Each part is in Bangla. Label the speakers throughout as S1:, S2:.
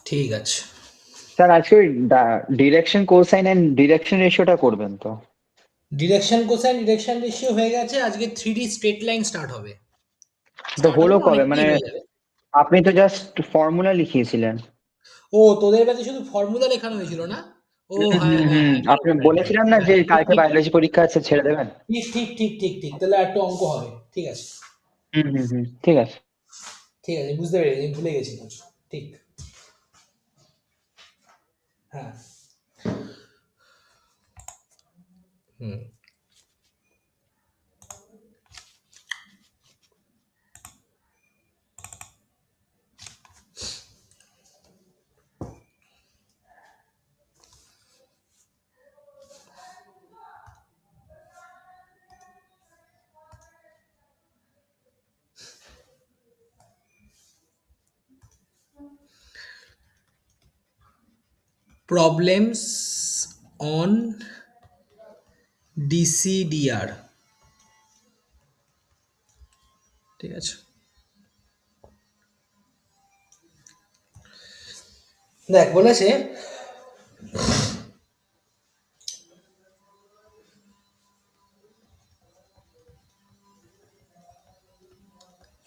S1: ঠিক আছে।
S2: স্যার আজকে ওই ডিরেকশন কোসাইন এন্ড ডিরেকশন রেশিওটা করবেন তো?
S1: ডিরেকশন কোসাইন ডিরেকশন রেশিও হয়ে গেছে, আজকে 3D স্ট্রেট লাইন স্টার্ট হবে।
S2: তো
S1: স্টার্ট হবে
S2: হলো
S1: না,
S2: কবে
S1: অনেকটাই
S2: মানে?
S1: হয়ে যাবে।
S2: আপনি তো জাস্ট ফর্মুলা লিখিয়েছিলেন।
S1: ও, তোদের ব্যাচে শুধু ফর্মুলা লেখানো হয়েছিল না? ও
S2: হুম
S1: হ্যাঁ
S2: হুম
S1: হ্যাঁ
S2: হুম
S1: হ্যাঁ, কারেক্ট
S2: আপনি
S1: কারেক্ট কারেক্ট,
S2: বলেছিলেন না
S1: হ্যাঁ
S2: যে
S1: ঠিক
S2: কালকে
S1: ঠিক
S2: বায়োলজি পরীক্ষা আছে, ছেড়ে দেবেন।
S1: ঠিক ঠিক ঠিক ঠিক ঠিক, তাহলে একটু অঙ্ক হবে, ঠিক আছে।
S2: হুম, ঠিক আছে।
S1: ঠিক আছে, বুঝতে পেরেছি, আমি ভুলে গেছি কিছু। ঠিক। হ্যাঁ। হুম। প্রবলেমস অন ডিসিডিআর, ঠিক আছে। দেখ বলেছে,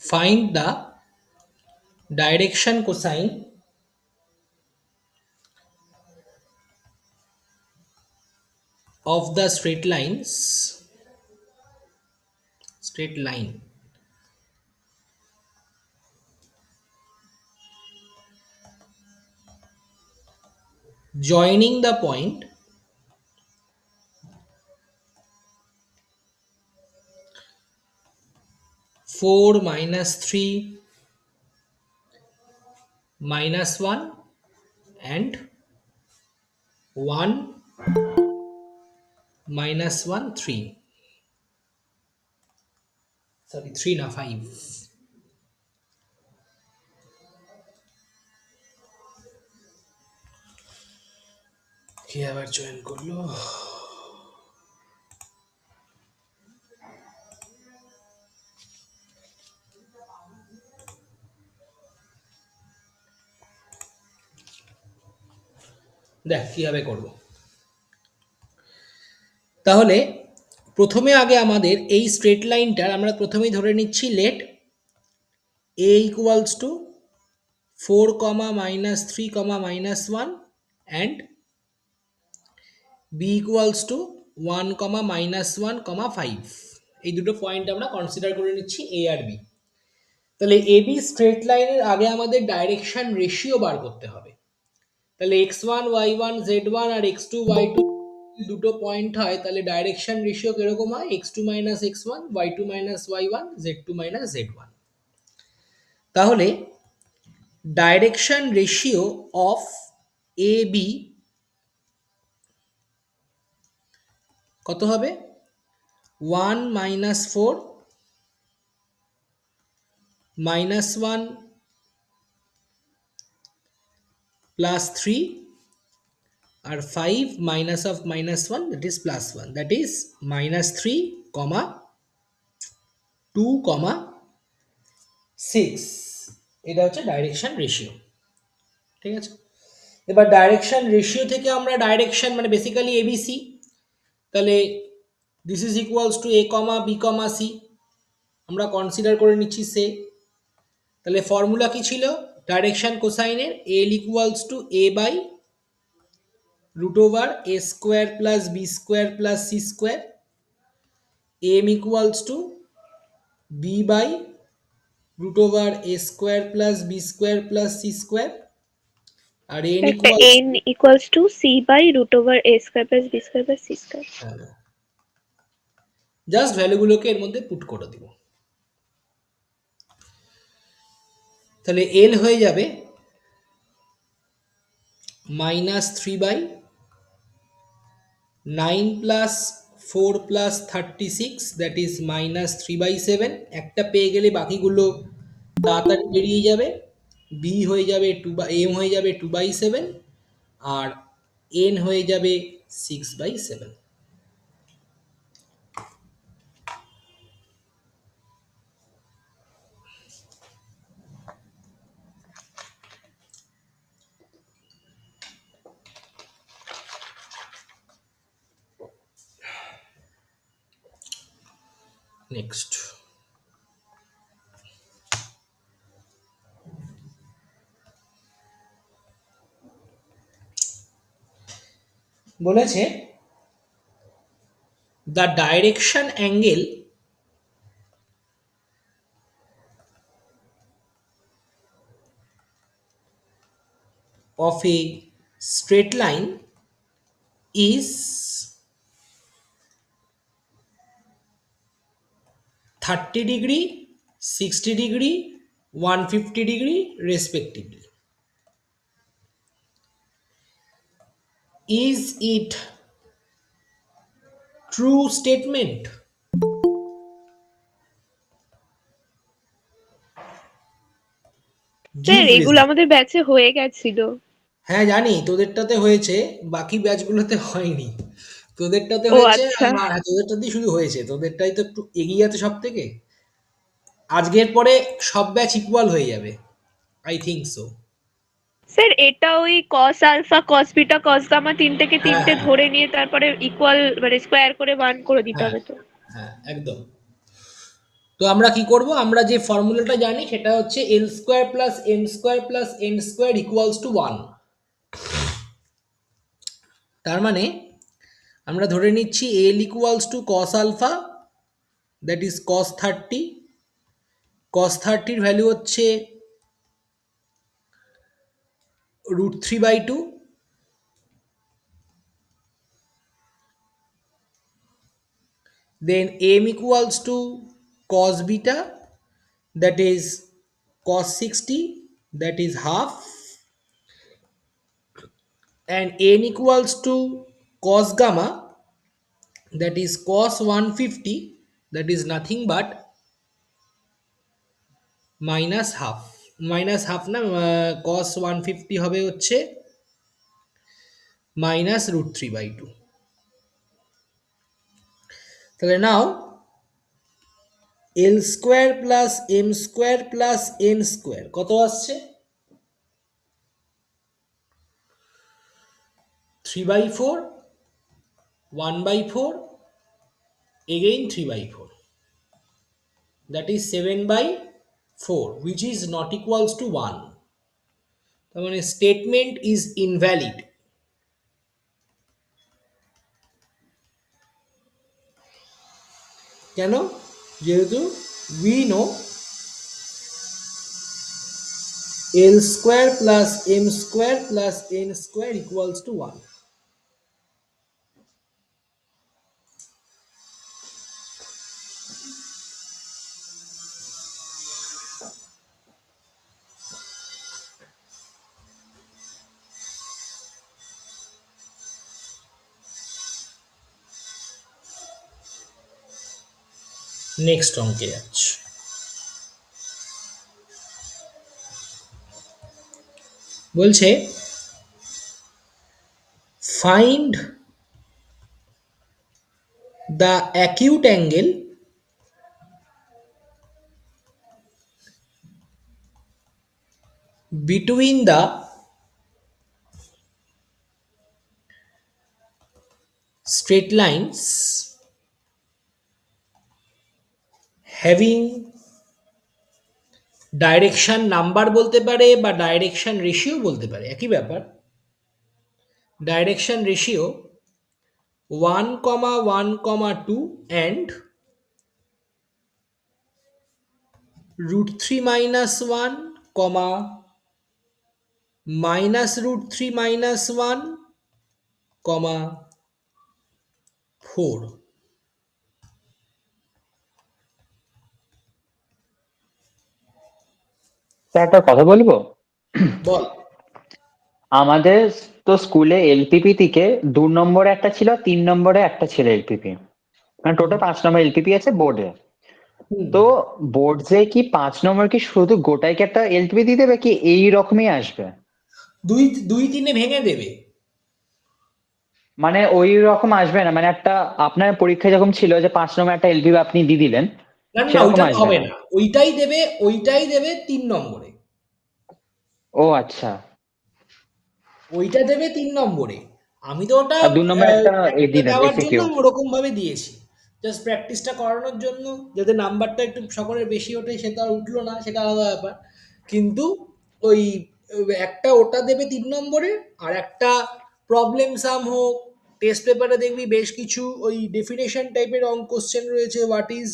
S1: find the direction cosine of the straight line joining the point 4 minus 3 minus 1 and 1 minus 1 3, sorry 3 না 5। কি আবার জয়েন করলো? দেখ কিভাবে করব। তাহলে প্রথমে আগে আমাদের এই স্ট্রেট লাইনটার আমরা প্রথমেই ধরে নিচ্ছি late a equals to 4 comma minus 3 comma minus 1 and b equals to 1 comma minus 1 comma 5, এই দুটো পয়েন্ট আমরা কনসিডার করে নিচ্ছি a আর b। তাহলে এ বি স্ট্রেট লাইনের আগে আমাদের ডাইরেকশন রেশিও বার করতে হবে। তাহলে x1 y1 z1 আর x2 y2 দুটো পয়েন্ট হয়, তাহলে ডাইরেকশন রেশিও কিরকম হয়? x2 minus x1, y2 minus y1, z2 minus z1। তাহলে direction ratio of A B কত হবে? 1 মাইনাস 4 মাইনাস 1 প্লাস 3 আর 5 minus of minus 1 that is plus 1, that is minus 3 comma 2 comma 6। এটা হচ্ছে ডাইরেকশন রেশিও, ঠিক আছে। এবার ডাইরেকশন রেশিও থেকে আমরা ডাইরেকশন মানে বেসিক্যালি এবিসি, তাহলে this is equals to a comma b comma c, আমরা কনসিডার করে নিচ্ছি সে। তাহলে ফর্মুলা কি ছিল ডাইরেকশন কোসাইনের? L equals to a by root over a square plus b square plus c square, m equals to B by root over a square plus b square plus c square, আর এন
S3: একটা
S1: equals
S3: n equals to c by root over a square plus b square plus c square.
S1: Just ভ্যালুগুলোকে এর মধ্যে পুট করে দিব। তাহলে এল হয়ে যাবে minus 3 by 9 plus 4 plus 36, that is minus 3 by 7। একটা পেয়ে গেলে বাকিগুলো তাড়াতাড়ি বেরিয়ে যাবে। বি হয়ে যাবে 2 বা এম হয়ে যাবে 2 বাই 7 আর এন হয়ে যাবে 6 বাই 7। নেক্সট বলেছে the direction angle of a straight line is 30 degree, 60 degree, 150 degree respectively. Is it true statement?
S3: Sir
S1: Give
S3: এগুলো
S1: reason.
S3: আমাদের ব্যাচে হয়ে গেছিল।
S1: হ্যাঁ জানি তোদেরটাতে হয়েছে, বাকি ব্যাচগুলোতে হয়নি। তোদেরটাতে
S3: ও
S1: হয়েছে,
S3: আচ্ছা
S1: হ্যাঁ, তোদেরটাতেই শুধু হয়েছে, তোদেরটাই তো একটু এগিয়ে আছে সব থেকে। আজকের পরে সব ব্যাচ ইকুয়াল হয়ে যাবে, আই থিঙ্ক সো।
S3: স্যার, এটা ওই cos alpha cos beta cos gamma তিনটেকে
S1: হ্যাঁ
S3: তিনটে
S1: হ্যাঁ
S3: ধরে নিয়ে তারপরে ইকুয়াল মানে স্কোয়ার করে 1 করে দিতে
S1: হ্যাঁ
S3: হবে তো।
S1: হ্যাঁ একদম। তো আমরা কি করব, আমরা যে ফর্মুলাটা জানি সেটা হচ্ছে l square plus M square plus N square equals to 1। তার মানে আমরা ধরে নিচ্ছি l equals to cos alpha, that is cos 30। Cos 30-র ভ্যালু হচ্ছে √3/2। Then m equals to cos beta, that is cos 60, that is half, and n equals to cos gamma, that is cos 150, that is nothing but minus half। Minus half না, cos 150 হবে হচ্ছে মাইনাস √3/2। তাহলে now l square plus M square plus N square কত আসছে? 3/4, 1/4, again 3/4, that is 7/4, which is not equals to 1। তার মানে স্টেটমেন্ট ইজ ইনভ্যালিড। কেন? যেহেতু we know L square plus M square plus N square equals to 1। Next অঙ্কে যাচ্ছি। বলছে find the acute angle between the straight lines having direction number বলতে পারে বা ডাইরেকশন রেশিও বলতে পারে, একই ব্যাপার। Direction ratio 1,1,2 and √3 minus 1, minus √3 minus 1, 4।
S2: Sir একটা কথা বলবো?
S1: বল।
S2: আমাদের তো স্কুলে এলপিপি থেকে 2 নম্বরে একটা ছিল, 3 নম্বরে একটা ছিল এলপিপি, মানে টোটাল 5 নম্বর এলপিপি আছে বোর্ডে।
S1: হুম,
S2: তো বোর্ড যে কি 5 নম্বর কি শুধু গোটাই কি একটা এলপিপি দিয়ে দেবে, কি এই রকমই আসবে?
S1: দুই দুই তিনে ভেঙে দেবে।
S2: মানে ওই রকম আসবে না, মানে একটা আপনার পরীক্ষায় যখন ছিল যে 5 নম্বর একটা এলপিপি আপনি দিয়ে দিলেন,
S1: না না,
S2: সেরকম
S1: ওইটা তো
S2: আসবে
S1: হবে
S2: না?
S1: না, ওইটাই দেবে, ওইটাই দেবে 3 নম্বরে।
S2: ও আচ্ছা।
S1: ওইটা দেবে 3 নম্বরে। আমি তো ওটা
S2: আর 2 নম্বরে একটা
S1: একটা
S2: দিয়ে দেবে
S1: দেওয়ার জন্য
S2: এসিকিউ।
S1: আমি ওরকম ভাবে দিয়েছি। জাস্ট প্র্যাকটিসটা করানোর জন্য, যাতে নাম্বারটা একটু সকলের বেশি ওঠে, সেটা আর উঠলো না, সেটা আলাদা ব্যাপার। কিন্তু ওই একটা ওটা দেবে 3 নম্বরের, আর একটা প্রবলেম সাম হোক, টেস্ট পেপারে দেখবি বেশ কিছু ওই ডেফিনেশন টাইপের কোশ্চেন রয়েছে, what is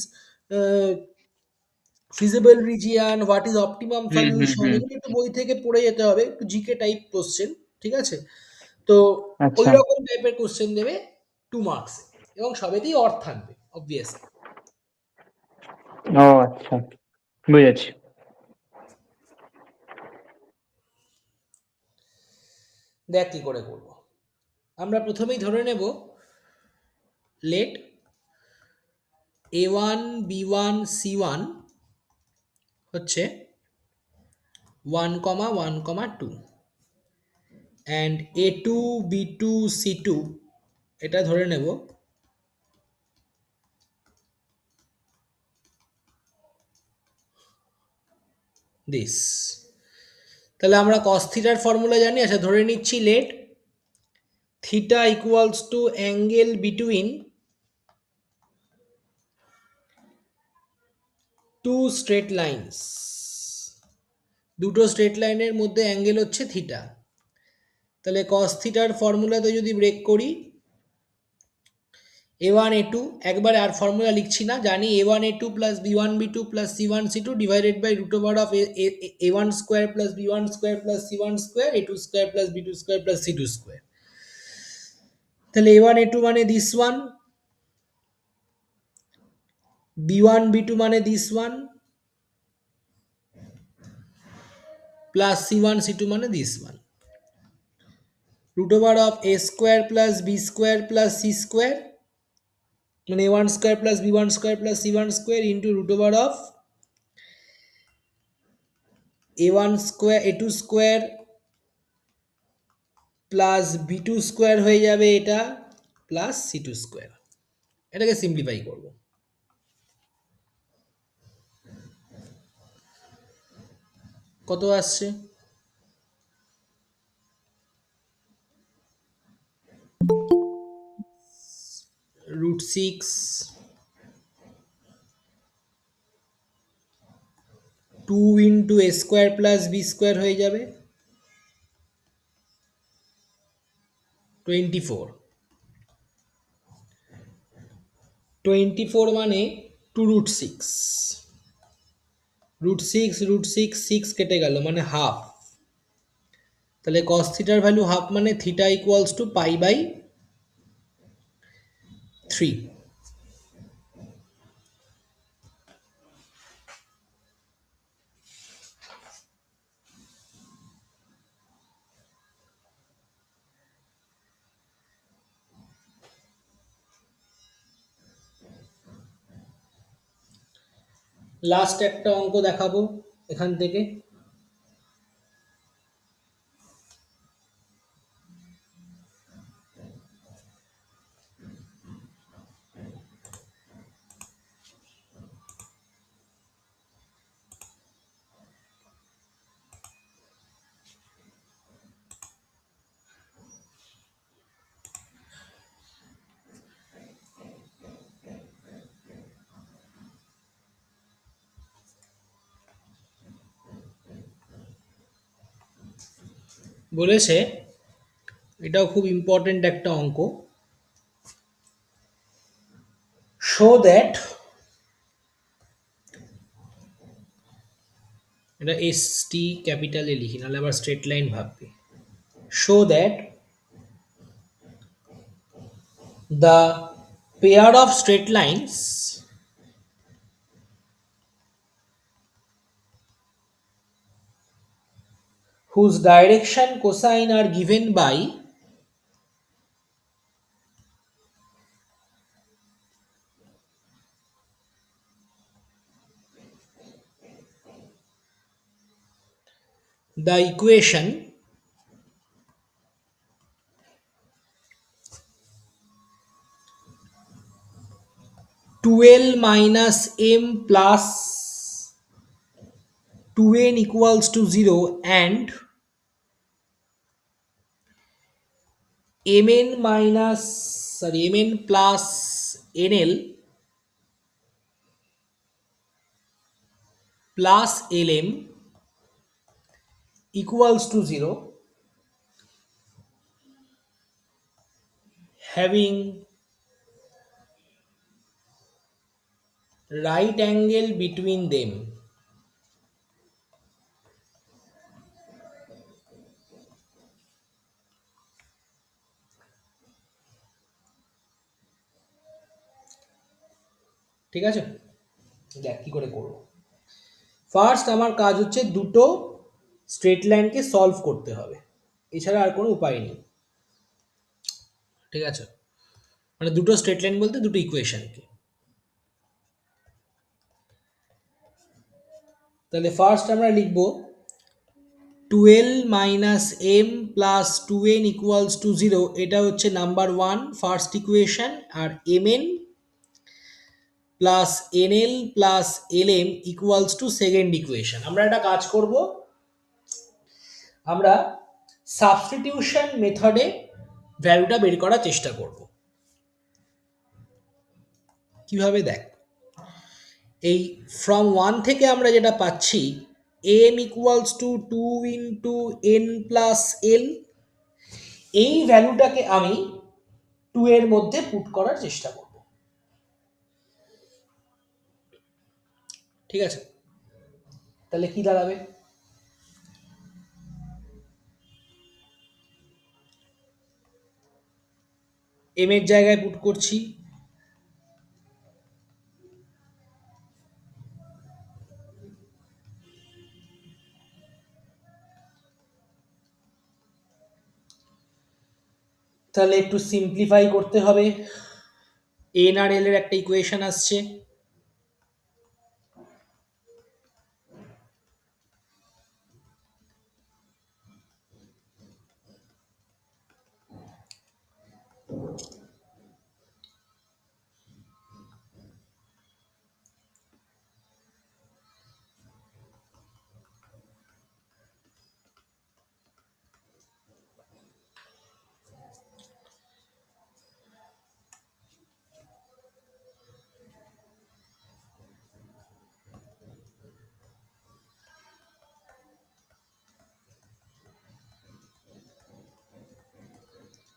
S1: feasible region, what is optimum
S2: hmm hmm
S1: solution,
S2: hmm.
S1: এগুলো একটু বই থেকে পড়ে যেতে হবে, একটু জিকে টাইপ কোশ্চেন, ঠিক আছে? তো ওই
S2: আচ্ছা।
S1: রকম টাইপের কোশ্চেন দেবে 2 মার্কস, এবং সবেতেই অর থাকবে অবভিয়াসলি।
S2: ও আচ্ছা, বুঝেছি।
S1: দেখ কি করে করব। আমরা প্রথমেই ধরে নেব লেট a1 b1 c1 হচ্ছে 1 1 2, অ্যান্ড a2 b2 c2 এটা ধরে নেব দিস। তাহলে আমরা cos থিটার ফর্মুলা জানি। আচ্ছা, ধরে নিচ্ছি let theta equals to angle between two straight lines, দুটো স্ট্রেট লাইনের মধ্যে অ্যাঙ্গেল হচ্ছে থিটা। তাহলে cos থিটার ফর্মুলাতে যদি ব্রেক করি, a1 a2, একবার আর ফর্মুলা লিখছি না, জানি a1 a2 plus b1 b2 plus c1 c2 divided by root over of a1 square plus b1 square plus c1 square a2 square plus b2 square plus c2 square. তাহলে a1 a2 মানে দিস ওয়ান, b1 b2 মানে this one, plus c1 c2 মানে this one, root over of a square plus b square plus c square, মানে a1 square plus b1 square plus c1 square into root over of a1 square a2 square plus b2 square হয়ে যাবে এটা, প্লাস c2 স্কোয়ার। এটাকে সিম্পলিফাই করব। কত আসছে? √6, 2 into a square plus b square হয়ে যাবে 24, 24 মানে 2√6, √6 কেটে গেল মানে হাফ। তাহলে cos থিটার ভ্যালু হাফ, মানে থিটা ইকুয়ালস টু π/3। লাস্ট একটা অঙ্ক দেখাবো এখান থেকে। বলেছে, এটাও খুব ইম্পর্টেন্ট একটা অঙ্ক, শো দ্যাট, এটা এস টি ক্যাপিটালে লিখি, নাহলে আবার স্ট্রেট লাইন ভাববে। Show that the pair of straight lines whose direction cosine are given by the equation 2l minus m plus 2n equals to 0 and mn plus nl plus lm equals to 0, having right angle between them. ঠিক আছে, দেখ কি করে করব। ফার্স্ট আমার কাজ হচ্ছে দুটো স্ট্রেট লাইনকে সলভ করতে হবে, এছাড়া আর কোনো উপায় নেই। ঠিক আছে, মানে দুটো স্ট্রেট লাইন বলতে দুটো ইকুয়েশনকে। তাহলে ফার্স্ট আমরা লিখব 12 minus M plus 2n equals to 0, এটা হচ্ছে নাম্বার 1 ফার্স্ট ইকুয়েশন। আর mn plus nl plus lm equals to second equation. আমরা একটা কাজ করব, আমরা সাবস্টিটিউশন মেথডে ভ্যালুটা বের করার চেষ্টা করব। কিভাবে দেখ, এই ফ্রম 1 থেকে আমরা যেটা পাচ্ছি m equals to 2 into n plus l, এই ভ্যালুটাকে আমি 2 এর মধ্যে পুট করার চেষ্টা করব। ঠিক আছে, তাহলে কি দাঁড়াবে, m এর জায়গায় পুট করছি, তাহলে একটু সিম্পলিফাই করতে হবে। n আর l এর একটা ইকুয়েশন আসছে,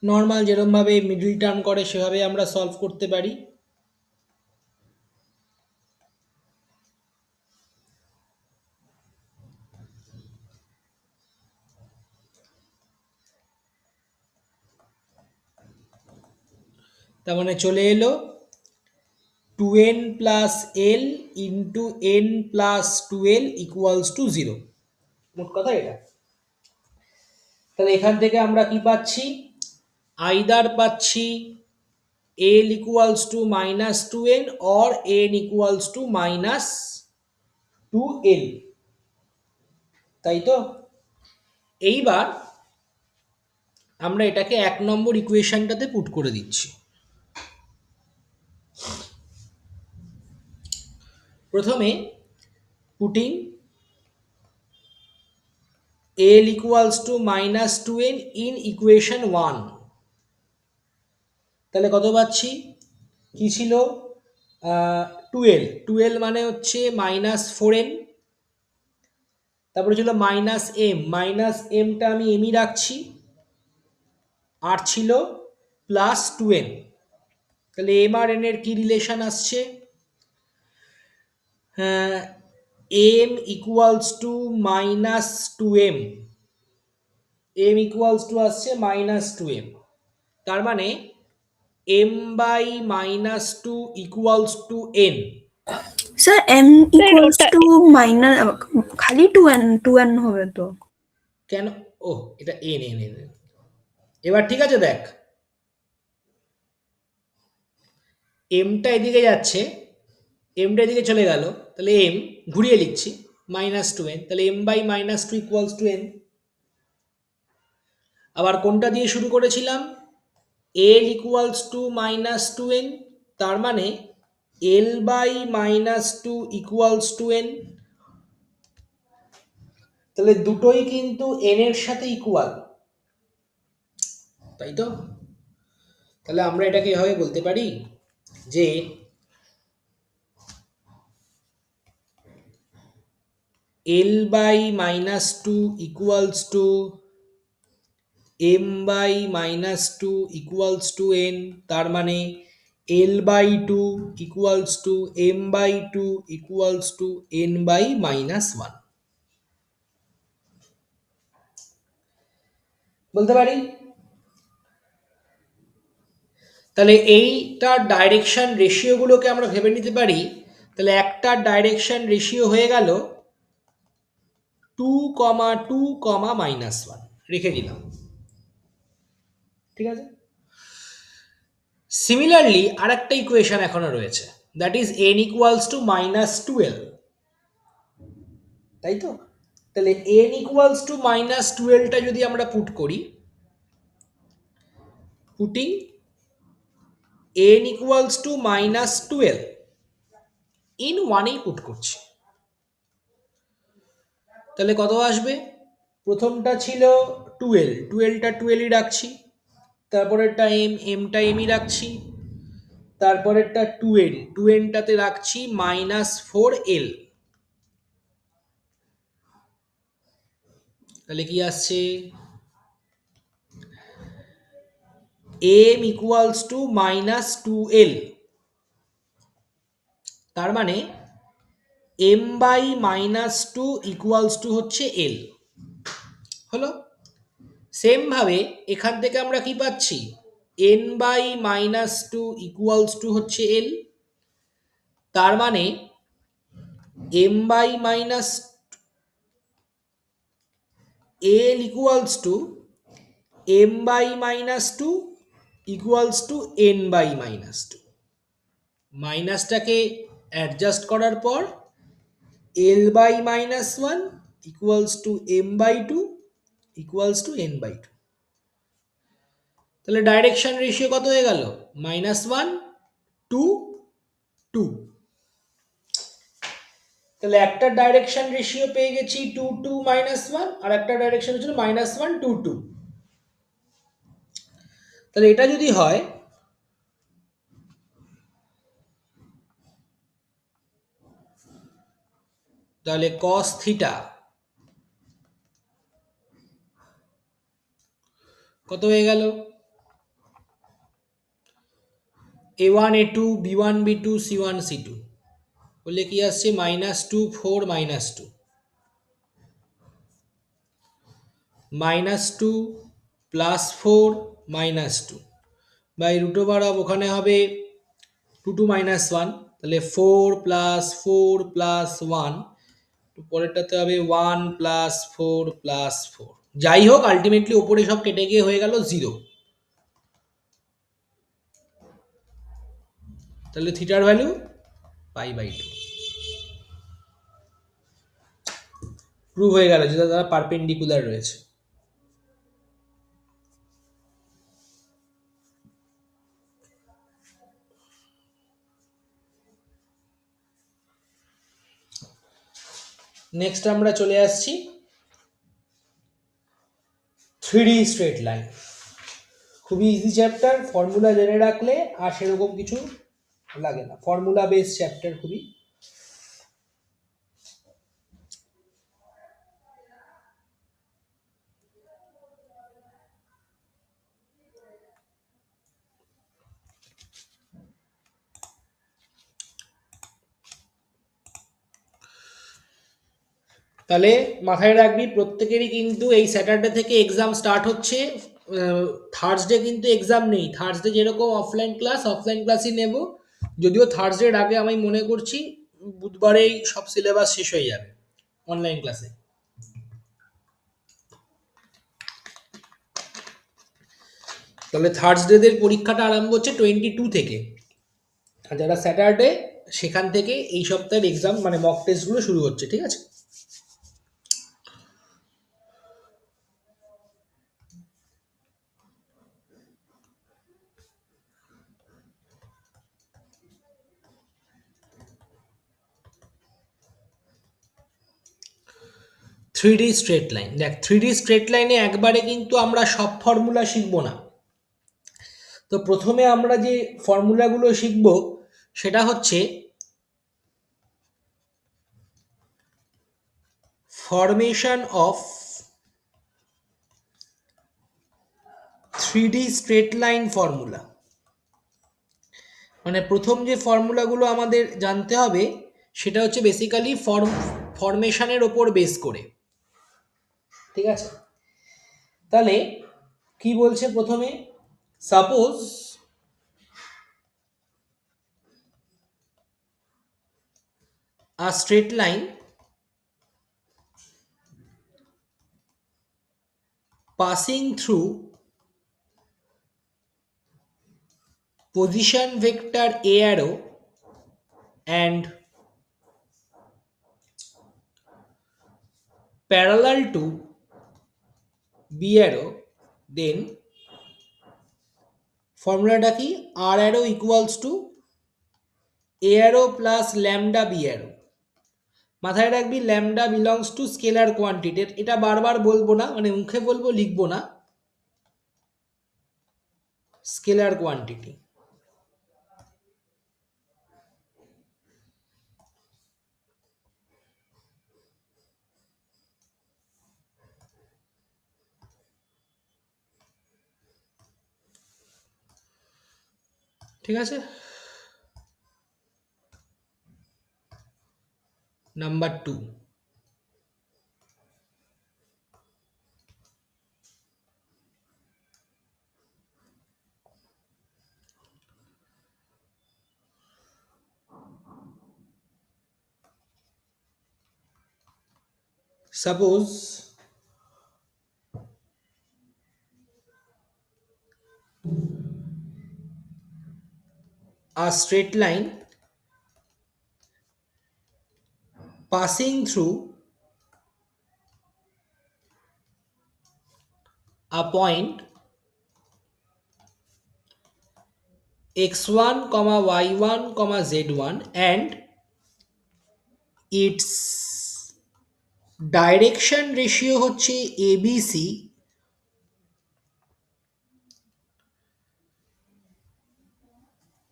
S1: নর্মাল যেরকমভাবে মিডল টার্ম করে সেভাবে আমরা সলভ করতে পারি। তার মানে চলে এলো 2n plus l into n plus 2l equals to 0, মোট কথা এটা। তাহলে এখান থেকে আমরা কি পাচ্ছি, আইদার পাচ্ছি l equals to minus 2n or n equals to minus 2l, তাই তো। এইবার আমরা এটাকে 1 নম্বর ইকুয়েশনটাতে পুট করে দিচ্ছি। প্রথমে putting l equals to minus 2n in equation 1, তাহলে কত পাচ্ছি, কি ছিল, 12 মানে হচ্ছে মাইনাস 4n, তারপরে ছিল মাইনাস এম, মাইনাস এমটা আমি এমই রাখছি, আর ছিল প্লাস 2n। তাহলে এম আর এন এর কি রিলেশন আসছে, M equals to minus 2m, M equals to আসছে মাইনাস 2m, তার মানে m by minus 2 equals to n।
S4: Sir m equals
S3: ওটা
S4: টু মাইনাস খালি 2n হবে তো
S1: কেন, ও এটা n n n, এবার ঠিক আছে দেখ, mটা এদিকে যাচ্ছে, mটা এদিকে চলে গেল, তাহলে m ঘুরিয়ে লিখছি মাইনাস 2n, তাহলে m by minus 2 equals to n। আবার কোনটা দিয়ে শুরু করেছিলাম, l equals to minus 2n, তার মানে l by minus 2 equals to n। তাহলে দুটোই কিন্তু n এর সাথে ইকুয়াল, তাই তো। তাহলে আমরা এটাকে এভাবে বলতে পারি যে L by minus 2 equals to m by minus 2 equals to n, তার মানে L by 2 equals to m by 2 equals to n by minus 1 বলতে পারি। তাহলে এইটার ডাইরেকশন রেশিওগুলোকে আমরা ভেবে নিতে পারি। তাহলে একটা ডাইরেকশন রেশিও হয়ে গেল 2,2, -1 রেখে দিলাম, ঠিক আছে। সিমিলারলি আর একটা ইকুয়েশন এখনো রয়েছে, that is n equals to -12, তাই তো। তাহলে n ইকুয়ালস টু -12টা যদি আমরা পুট করি, putting n equals to -12 in 1এই পুট করছি, তাহলে কত আসবে? প্রথমটা ছিল 12, 12টা 12ই রাখছি, তারপরেরটা m, mটা mই রাখছি, তারপরেরটা 2n, 2nটাতে রাখছি -4l, তাহলে কি আসছে? m ইকুয়ালস টু -2l, তার মানে m বাই -2 ইকুয়ালস টু হচ্ছে l, হলো। সেম ভাবে এখান থেকে আমরা কি পাচ্ছি? n বাই -2 ইকুয়ালস টু হচ্ছে l, তার মানে m by minus l equals to m by -2 equals to n by -2, মাইনাসটাকে অ্যাডজাস্ট করার পর l by -1 equals to m by 2 equals to n by 2। তাহলে ডাইরেকশন রেশিও কত হয়ে গেল? -1 2 2। তাহলে একটা ডাইরেকশন রেশিও পেয়ে গেছি 2 2 -1, আর একটা ডাইরেকশন ছিল -1 2 2। তাহলে এটা যদি হয়, তাহলে cos থিটা কত হয়ে গেল? a1 a2 b1 b2 c1 c2 বললে কি আসছে? -2 4 -2, -2 +4 -2 বাই √, ওখানে হবে 2 2 -1, তাহলে 4 + 4 + 1, পরেরটাতে হবে 1 + 4 + 4। যাই হোক, আলটিমেটলি ওপরে সব কেটে গিয়ে হয়ে গেল 0। তাহলে থিটার ভ্যালু π/2 প্রুভ হয়ে গেল, যেটা তারা পারপেন্ডিকুলার রয়েছে। নেক্সট আমরা চলে আসছি 3D স্ট্রেট লাইন। খুবই ইজি চ্যাপ্টার, ফর্মুলা জেনে রাখলে আর সেরকম কিছু লাগে না, ফর্মুলা বেস চ্যাপ্টার খুবই। তাহলে মাথায় রাখবি, প্রত্যেকেরই কিন্তু এই স্যাটারডে থেকে এক্সাম স্টার্ট হচ্ছে। থার্সডে কিন্তু এক্সাম নেই, থার্সডে যেরকম অফলাইন ক্লাসই নেব, যদিও থার্সডের আগে আমি মনে করছি বুধবারেই সব সিলেবাস শেষ হয়ে যাবে অনলাইন ক্লাসে। তাহলে থার্সডেদের পরীক্ষাটা আরম্ভ হচ্ছে 22 থেকে, আর যারা স্যাটারডে সেখান থেকে এই সপ্তাহের এক্সাম মানে মক টেস্টগুলো শুরু হচ্ছে, ঠিক আছে। থ্রি স্ট্রেট লাইন, দেখ থ্রি স্ট্রেট লাইনে একবারে কিন্তু আমরা সব ফর্মুলা শিখব না। তো প্রথমে আমরা যে ফর্মুলাগুলো শিখব সেটা হচ্ছে formation of 3D straight line formula, মানে প্রথম যে ফর্মুলাগুলো আমাদের জানতে হবে সেটা হচ্ছে বেসিক্যালি ফরমেশনের ওপর বেস করে, ঠিক আছে? তাহলে কি বলছে প্রথমে, suppose a straight line passing through position vector a arrow and parallel to b arrow, then ফর্মুলাটা কি, r arrow equals to a arrow plus lambda b arrow। মাথায় রাখবি lambda belongs to scalar quantity, এটা বারবার বলবো না, মানে মুখে বলবো লিখবো না, স্কেলার কোয়ান্টিটি। ঠিক আছে, number 2, suppose a straight line passing through a point x1, y1, z1 and its direction ratio হচ্ছে abc,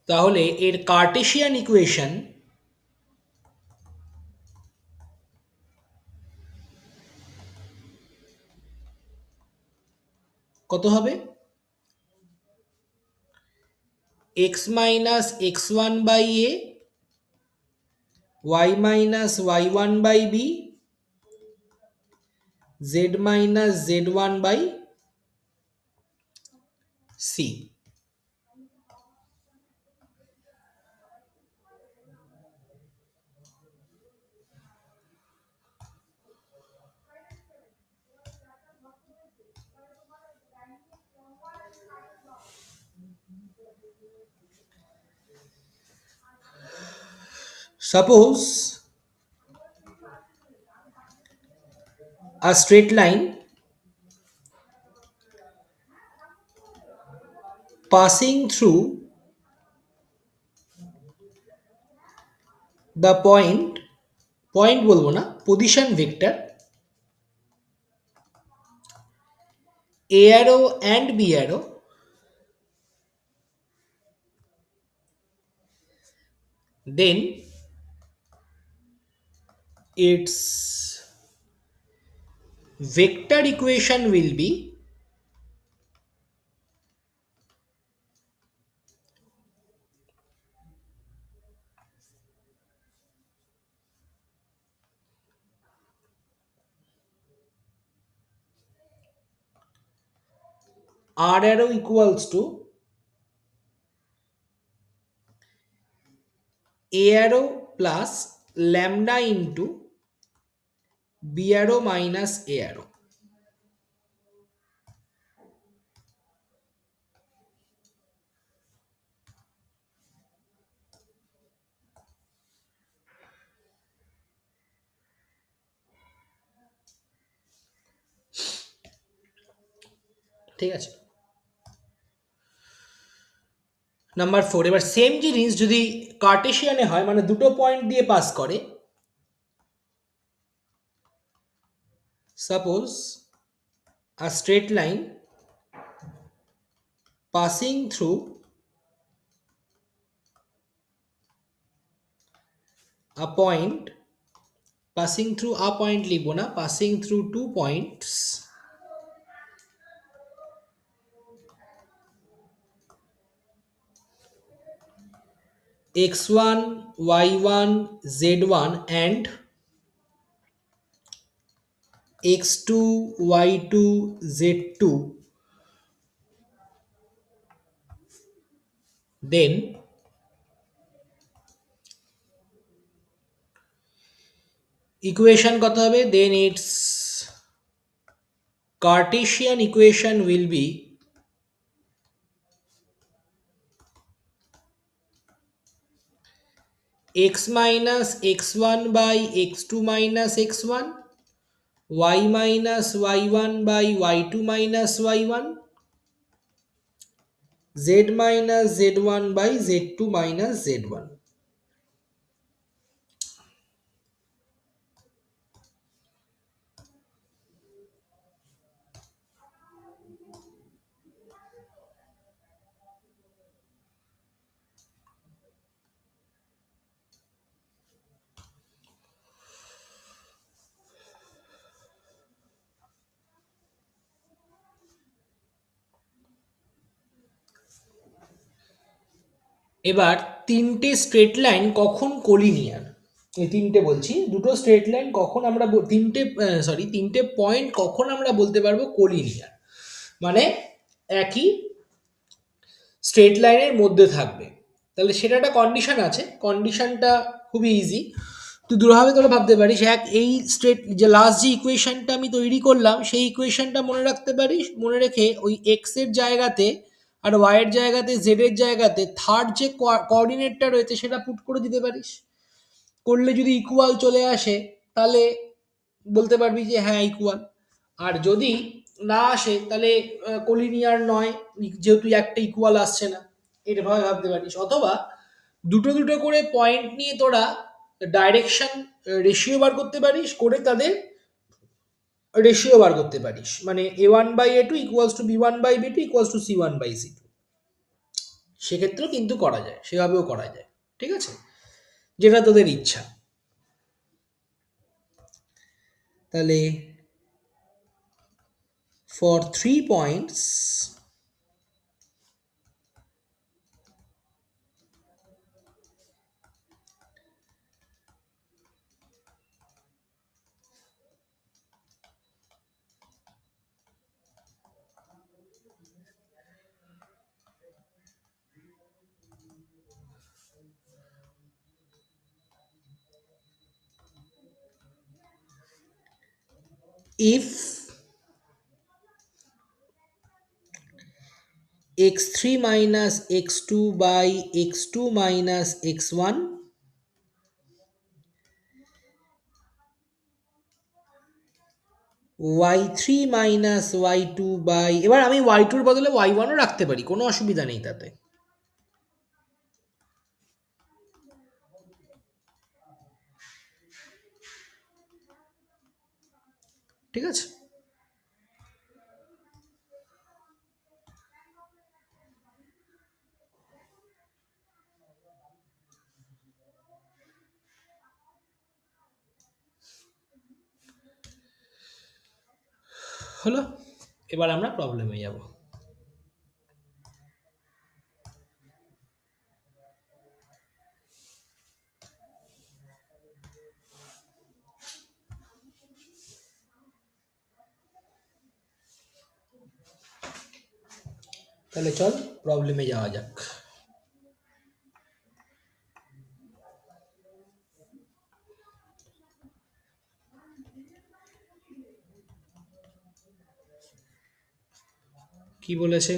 S1: তাহলে এর কার্টেশিয়ান ইকুয়েশন কত হবে, x minus x1 by a, y minus y1 by b, z minus z1 by c। Suppose a straight line passing through the point বলবো না, position vector a arrow and b arrow, then its vector equation will be r arrow equals to a arrow plus lambda into b arrow minus a arrow। ঠিক আছে, নাম্বার 4, এবার সেম জিনিস যদি কার্টেশিয়ানে হয়, মানে দুটো পয়েন্ট দিয়ে পাস করে, suppose a straight line passing through a point passing through a point লিখবো না, passing through 2 points x1 y1 z1 and x2 y2 z2, then equation কত হবে, then its Cartesian equation will be x minus x1 by x2 minus x1, y minus y1 by y2 minus y1, z minus z1 by z2 minus z1. এবার তিনটে স্ট্রেট লাইন কখন কোলিনিয়ার, এই তিনটে বলছি, দুটো স্ট্রেট লাইন কখন আমরা তিনটে পয়েন্ট কখন আমরা বলতে পারবো কোলিনিয়ার, মানে একই স্ট্রেট লাইনের মধ্যে থাকবে। তাহলে সেটা একটা কন্ডিশন আছে, কন্ডিশনটা খুবই ইজি, তুই দুভাবে তোরা ভাবতে পারিস। এক, এই স্ট্রেট যে লাস্ট যে ইকুয়েশনটা আমি তৈরি করলাম সেই ইকুয়েশনটা মনে রাখতে পারিস, মনে রেখে ওই এক্স এর জায়গাতে আর ওয়াই এর জায়গাতে জেড এর জায়গাতে থার্ড যে কোঅর্ডিনেটটা রয়েছে সেটা পুট করে দিতে পারিস। করলে যদি ইকুয়াল চলে আসে তাহলে বলতে পারবি যে হ্যাঁ ইকুয়াল, আর যদি না আসে তাহলে কোলিনিয়ার নয়, যেহেতু একটা ইকুয়াল আসছে না, এরভাবে ভাবতে পারিস। অথবা দুটো দুটো করে পয়েন্ট নিয়ে তোরা ডাইরেকশন রেশিও বার করতে পারিস, করে তাদের রেশিও বার করতে পারিস, মানে a1/a2 equals to b1/b2 equals to c1/c2, সেক্ষেত্রেও কিন্তু করা যায়, সেভাবেও করা যায়, ঠিক আছে, যেটা তোদের ইচ্ছা। তাহলে for 3 points if x3 minus x2 by x2 minus x1, y3 minus y2 by, এবার আমি y2 এর বদলে y1 ও রাখতে পারি, কোনো অসুবিধা নেই তাতে, ঠিক আছে। হলো, এবার আমরা প্রবলেমে যাব। তাহলে চল প্রবলেমে যাওয়া যাক। কি বলেছে,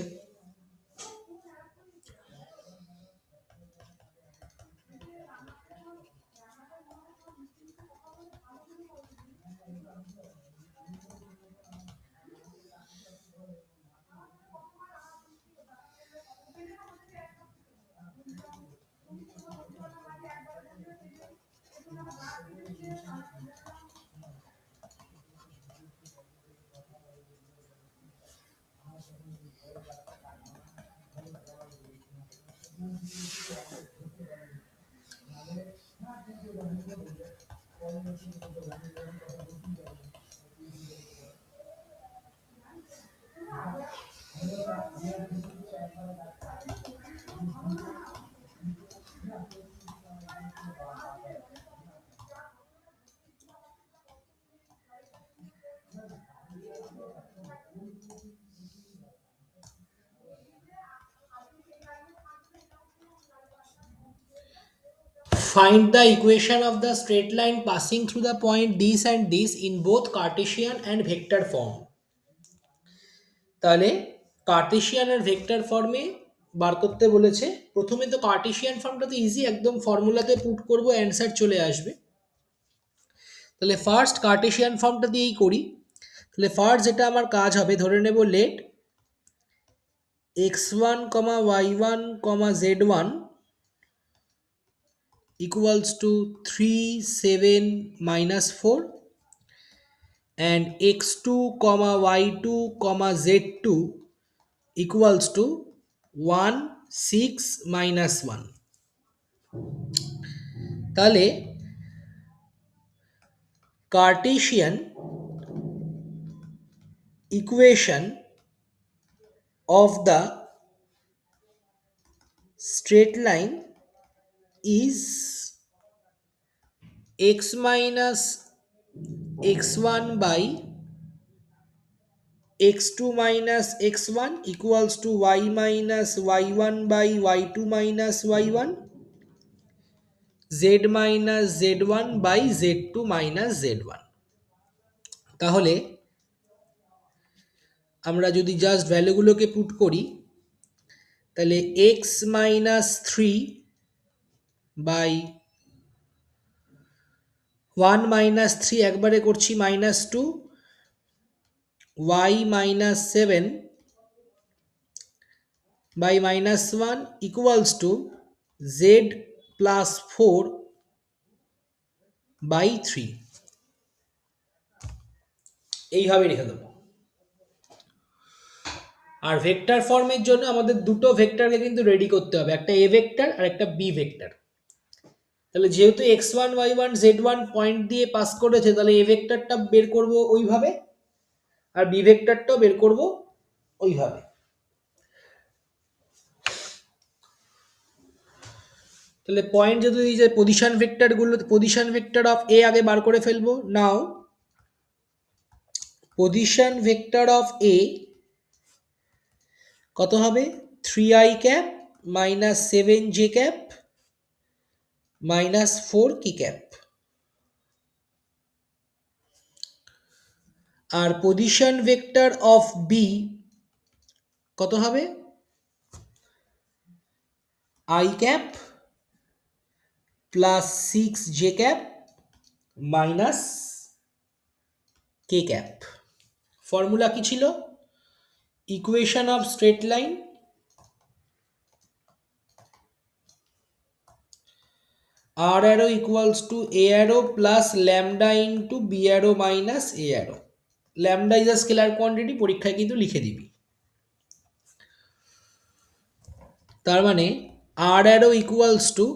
S1: Find the equation of the straight line passing through the point this and this in both Cartesian and vector form. তাহলে কার্টেসিয়ান আর ভেক্টর ফর্মে বার করতে বলেছে। প্রথমে তো কার্টেসিয়ান ফর্মটা তো ইজি, একদম ফর্মুলাতে পুট করব, অ্যান্সার চলে আসবে। তাহলে ফার্স্ট কার্টেসিয়ান ফর্মটা দিয়েই করি। তাহলে ফার্স্ট যেটা আমার কাজ হবে, ধরে নেব late x1, y1, z1 equals to 3, 7, -4 and x2, y2, z2 equals to 1, 6, -1। তাহলে Cartesian equation of the straight line is x minus x1 by x2 minus x1 equals to y minus y1 by y2 minus y1, z minus z1 by z2 minus z1। তাহলে আমরা যদি জাস্ট ভ্যালুগুলোকে পুট করি, তাহলে x minus 3 by 1 minus 3 একবারে করছি -2, y minus 7 by -1 equals to z plus 4 by 3। এইভাবে রেখে দেবো। আর ভেক্টর ফর্মের জন্য আমাদের দুটো ভেক্টরকে কিন্তু রেডি করতে হবে, একটা এ ভেক্টর আর একটা বি ভেক্টর। তাহলে যেহেতু x1 y1 z1 পয়েন্ট দিয়ে পাস করেছে, তাহলে এ ভেক্টরটা বের করব ওইভাবে আর বি ভেক্টরটাও বের করব ওইভাবে। তাহলে পয়েন্ট যেহেতু এই যে পজিশন ভেক্টরগুলো, পজিশন ভেক্টর অফ এ আগে বার করে ফেলবো। Now position vector of A কত হবে, 3i cap minus 7j cap minus 4k cap. আর পজিশন ভেক্টর অফ বি কত হবে, i cap plus 6j cap minus k cap. Formula কি ছিল, equation of straight line r arrow equals to a arrow plus lambda into b arrow minus a arrow। lambda is a scalar quantity, পরীক্ষায় কিন্তু লিখে দিবি। তার মানে r arrow equals to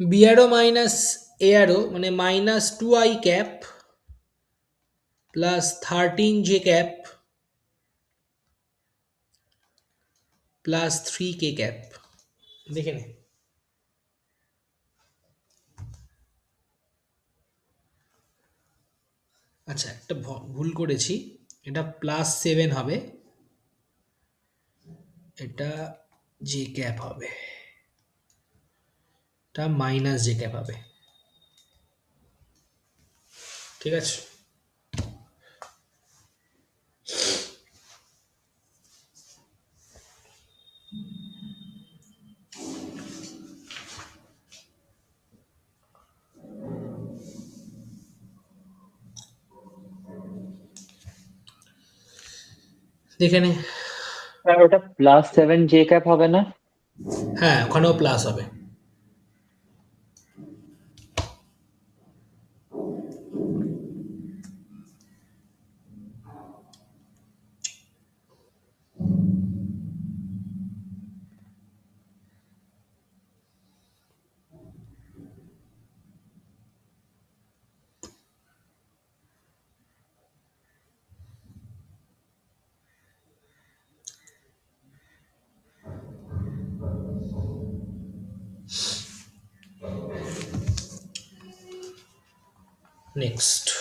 S1: b arrow minus a arrow মানে minus 2i cap plus 13j cap plus 3k cap। দেখে নে। আচ্ছা, একটা ভুল করেছি, এটা +7 হবে, এটা j cap হবে, এটা মাইনাস j cap হবে। ঠিক আছে, দেখে নে।
S2: আর ওটা +7j ক্যাপ হবে না?
S1: হ্যাঁ, ওখানেও প্লাস হবে। Next.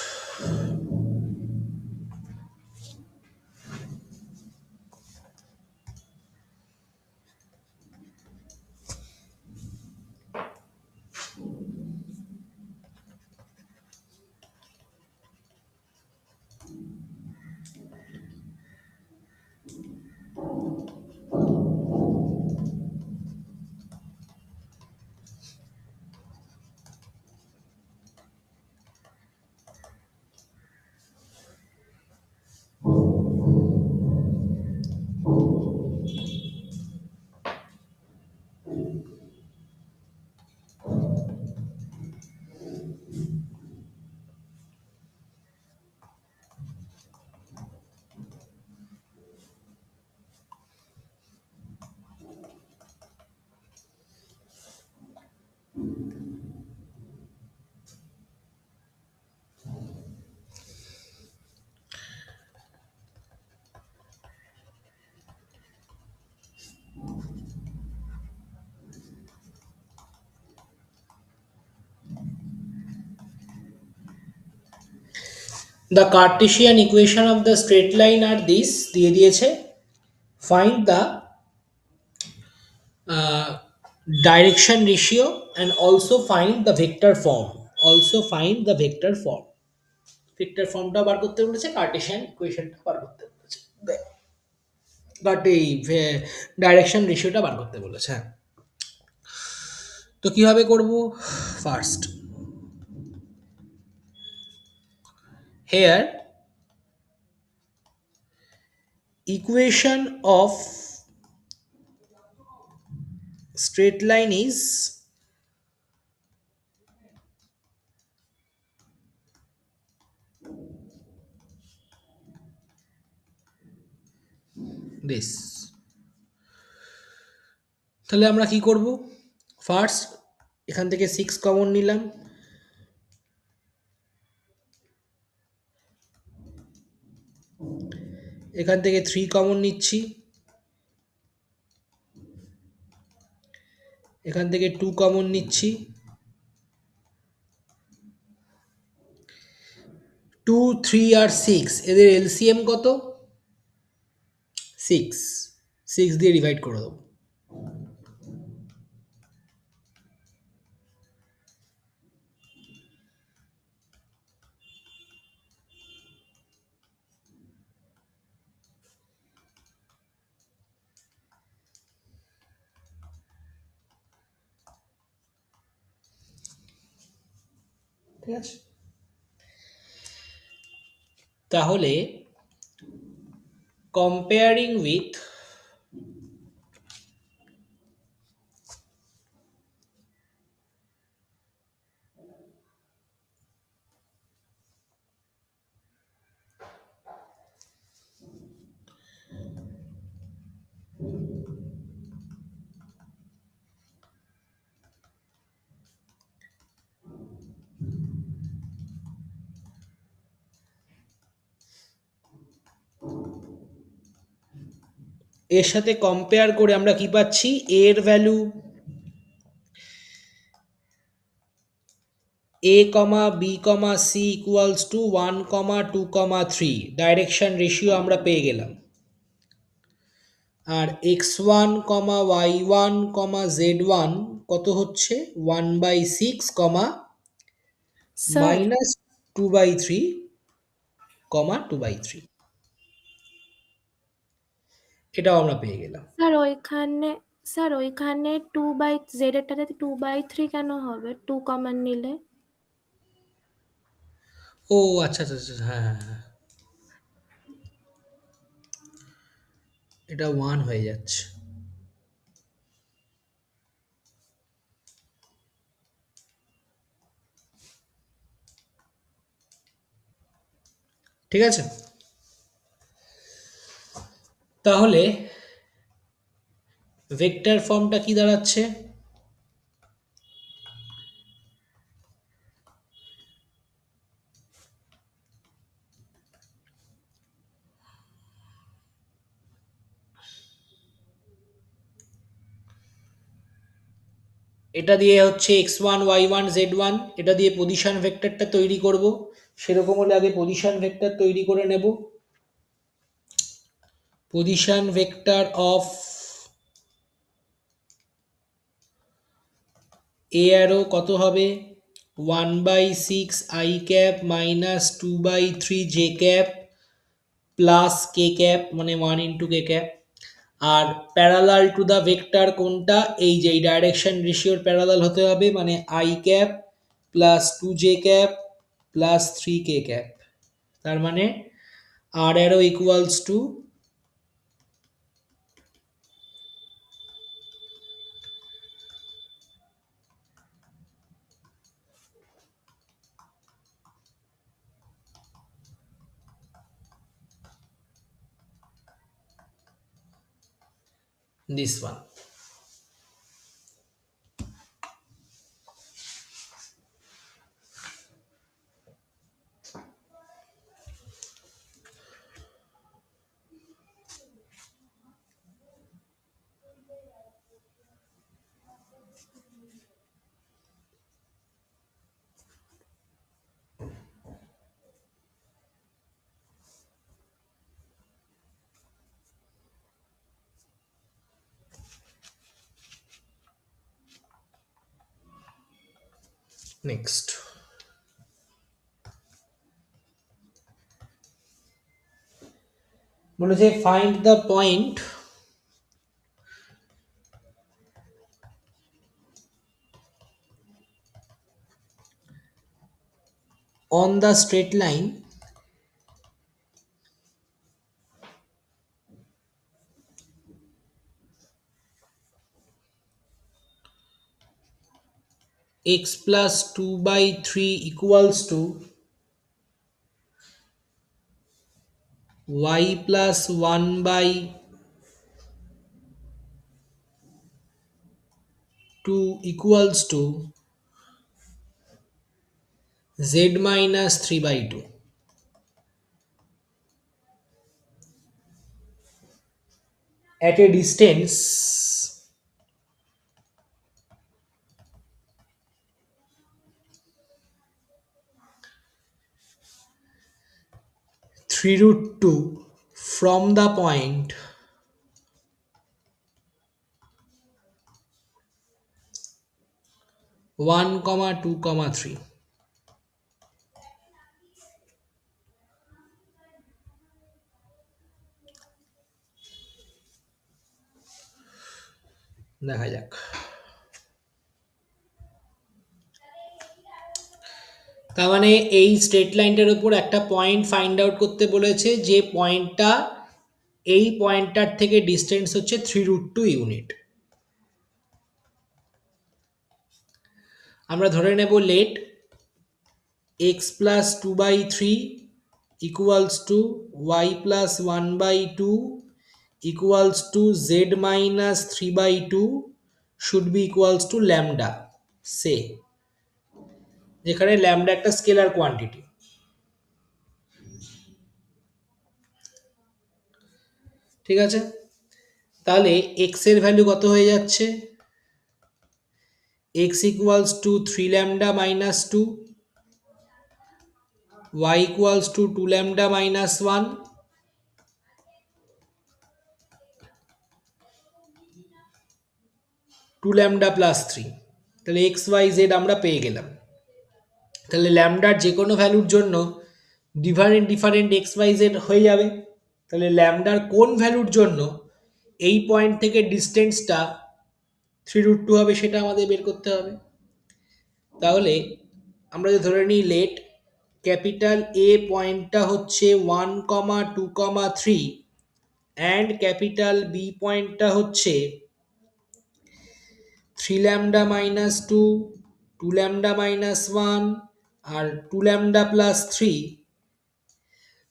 S1: The Cartesian equation of the straight line are this দিয়ে দিয়েছে, find the direction ratio and also find the vector form, vector ফর্মটা বার করতে বলেছে, কার্টেশিয়ান ইকুয়েশনটা বার করতে বলেছে, বাট এই ডাইরেকশন রেশিওটা বার করতে বলেছে। হ্যাঁ, তো কিভাবে করব? First, here equation of straight line is this. তাহলে আমরা কি করব? ফার্স্ট এখান থেকে 6 কমন নিলাম, এখান থেকে 3 কমন নিচ্ছি, এখান থেকে 2 কমন নিচ্ছি, 2 3 আর 6 এদের এলসিএম কত? 6, 6 দিয়ে ডিভাইড করে দেবো। ঠিক আছে, তাহলে কম্পেয়ারিং উইথ এর সাথে কম্পেয়ার করে আমরা কি পাচ্ছি? এর value a, b, c equals to 1, 2, 3 direction ratio আমরা পেয়ে গেলাম। আর x1, y1, z1 কত হচ্ছে? 1/6,
S5: স্যার
S1: minus 2/3, 2/3, এটাও আমরা পেয়ে গেলাম।
S5: স্যার ওইখানে 2/z এরটাতে 2/3 কেন হবে 2 কমন নিলে?
S1: ও আচ্ছা আচ্ছা আচ্ছা, হ্যাঁ হ্যাঁ হ্যাঁ, এটা 1 হয়ে যাচ্ছে। ঠিক আছে, তাহলে ভেক্টর ফর্মটা কি দাঁড়াচ্ছে? এটা দিয়ে হচ্ছে x1 y1 z1, এটা দিয়ে পজিশন ভেক্টরটা তৈরি করব। সেরকম হলে আগে পজিশন ভেক্টর তৈরি করে নেব। Position vector of A arrow কত হবে, 1/6 i cap minus 2/3 j cap plus K cap, মানে 1 ইন্টু কে ক্যাপ। আর প্যারালাল টু দ্য ভেক্টর কোনটা, এই যে এই ডাইরেকশন রেশিওর প্যারালাল হতে হবে, মানে i cap plus 2 j cap plus 3 k cap. তার মানে r arrow equals to this one. Next, বলেছে find the point on the straight line x plus 2/3 equals to y plus 1/2 equals to z minus 3/2 at a distance 3√2 from the point 1, 2, 3. দেখা যাক। তার মানে এই স্ট্রেট লাইনটার উপর একটা পয়েন্ট ফাইন্ড আউট করতে বলেছে, যে পয়েন্টটা এই পয়েন্টটার থেকে ডিস্টেন্স হচ্ছে 3√2 ইউনিট। আমরা ধরে নেব late x plus 2/3 equals to y plus 1/2 equals to z minus 3/2 should be equals to lambda, সে যেখানে ল্যামডা একটা স্কেলার কোয়ান্টিটি। ঠিক আছে, তাহলে x এর ভ্যালু কত হয়ে যাচ্ছে, x equals to 3 lambda minus 2, y equals to 2 lambda minus 1, 2 lambda plus 3। তাহলে x y z আমরা পেয়ে গেলাম। তাহলে ল্যামডার যে কোনো ভ্যালুর জন্য ডিফারেন্ট এক্স ওয়াই জেড হয়ে যাবে। তাহলে ল্যামডার কোন ভ্যালুর জন্য এই পয়েন্ট থেকে ডিস্টেন্সটা 3√2 হবে সেটা আমাদের বের করতে হবে। তাহলে আমরা যে ধরে নিই লেট ক্যাপিটাল এ পয়েন্টটা হচ্ছে 1, 2, 3 অ্যান্ড ক্যাপিটাল বি পয়েন্টটা হচ্ছে 3 lambda minus 2, 2 lambda minus 1 আর 2 lambda plus 3।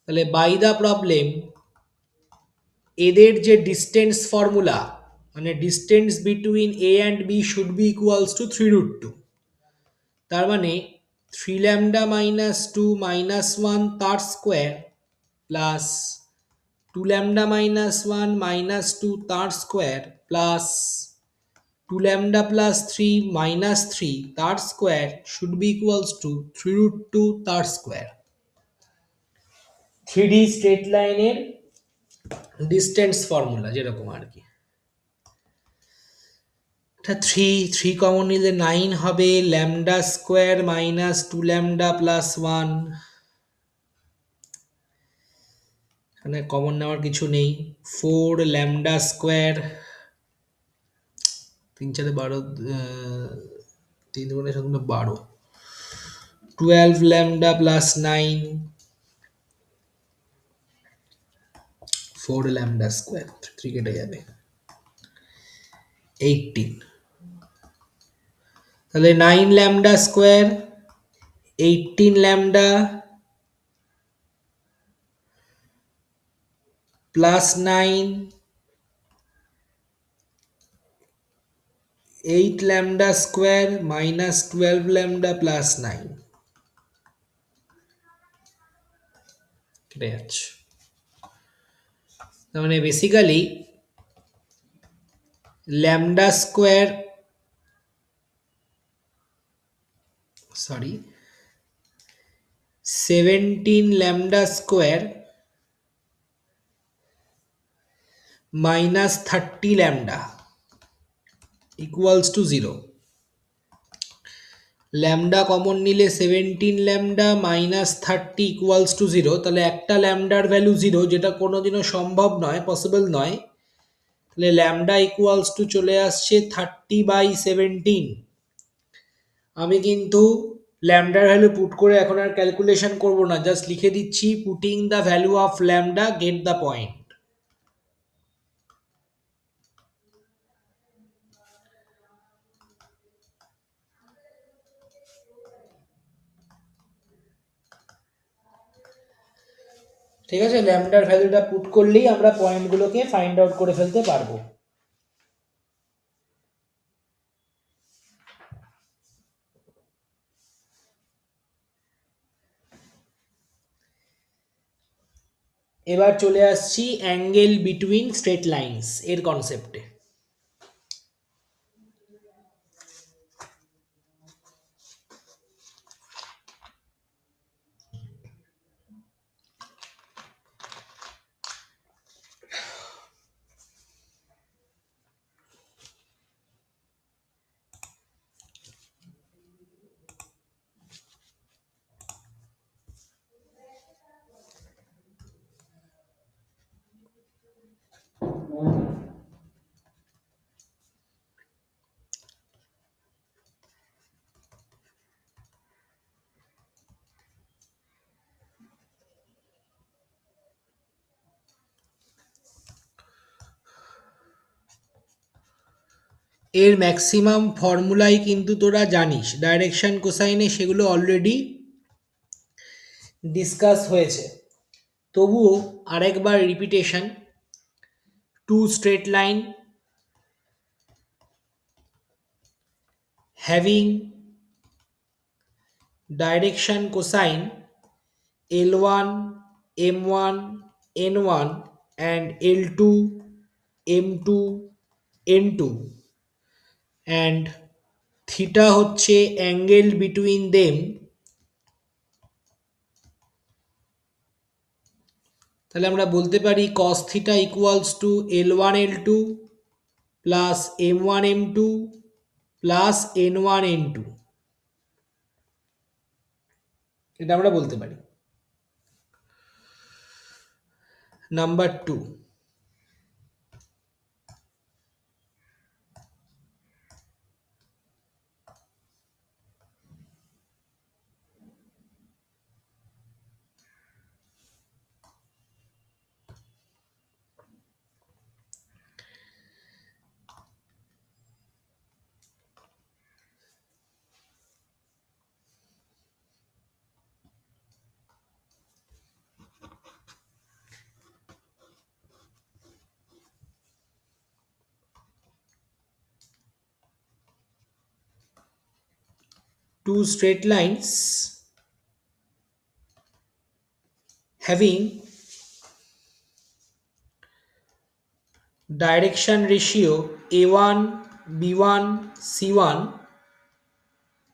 S1: তাহলে বাই দ্য প্রবলেম এদের যে ডিস্টেন্স ফর্মুলা, মানে distance between A and B should be equals to 3√2। তার মানে 3 lambda minus 2 minus 1 তার square plus 2 lambda minus 1 minus 2 তার square plus 2 lambda plus 3 minus 3 তার square should be equals to 3 root 2 তার স্কোয়ার। 3D স্ট্রেট লাইনের ডিস্টেন্স ফর্মুলা যেরকম আর কি। এটা 3 কমন নিলে 9 হবে, lambda square minus 2 lambda plus 1, এখানে কমন নেওয়ার কিছু নেই। 4 ল্যামডা স্কোয়ার, 3 4 12, 3 দুগুণে 12, 12 ল্যামডা প্লাস 9, 4 ল্যামডা স্কোয়ার, 3 কেটে যাবে, 18। তাহলে 9 lambda square, 18 lambda plus 9, 8 lambda square minus 12 lambda plus 9 কেটে যাচ্ছে। তার মানে basically lambda square, sorry 17 lambda square minus 30 lambda equals to 0। Lambda common নিলে 17 ল্যামডা মাইনাস 30 ইকুয়ালস টু 0, তাহলে একটা ল্যামডার ভ্যালু 0, যেটা কোনোদিনও সম্ভব নয়, পসিবল নয়। তাহলে ল্যামডা ইকুয়ালস টু চলে আসছে 30/17। আমি কিন্তু ল্যামডার ভ্যালু পুট করে এখন আর ক্যালকুলেশন করব না, জাস্ট লিখে দিচ্ছি putting the value of lambda get the point. ঠিক আছে, ল্যামডার ভ্যালুটা পুট করলেই আমরা পয়েন্টগুলোকে ফাইন্ড আউট করে ফেলতে পারবো। এবার চলে আসছি অ্যাঙ্গেল বিটুইন স্ট্রেট লাইনস এর কনসেপ্টে। এর ম্যাক্সিমাম ফর্মুলাই কিন্তু তোরা জানিস, ডাইরেকশন কোসাইনে সেগুলো অলরেডি ডিসকাস হয়েছে, তবুও আরেকবার repetition. Two straight line having direction cosine L1 M1 N1 and L2 M2 N2 and theta হচ্ছে অ্যাঙ্গেল বিটুইন দেম, তাহলে আমরা বলতে পারি cos theta equals to L1 L2 plus M1 M2 plus N1 N2, এটা আমরা বলতে পারি। Number 2, two straight lines having direction ratio A1 b1 c1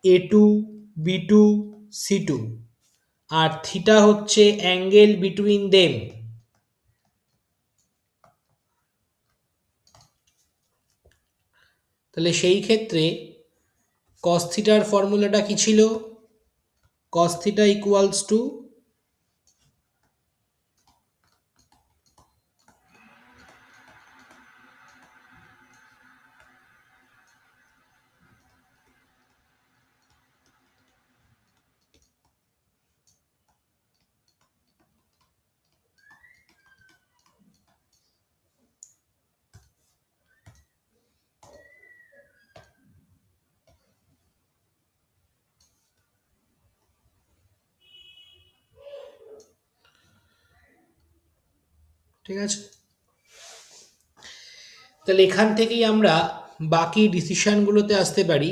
S1: a2 b2 c2 আর থিটা হচ্ছে অ্যাঙ্গেল বিটুইন দেম। তাহলে সেই ক্ষেত্রে cos থিটার ফর্মুলাটা কি ছিল? cos থিটা ইকুয়ালস টু ঠিক আছে। তাহলে এখান থেকেই আমরা বাকি ডিসিশনগুলোতে আসতে পারি।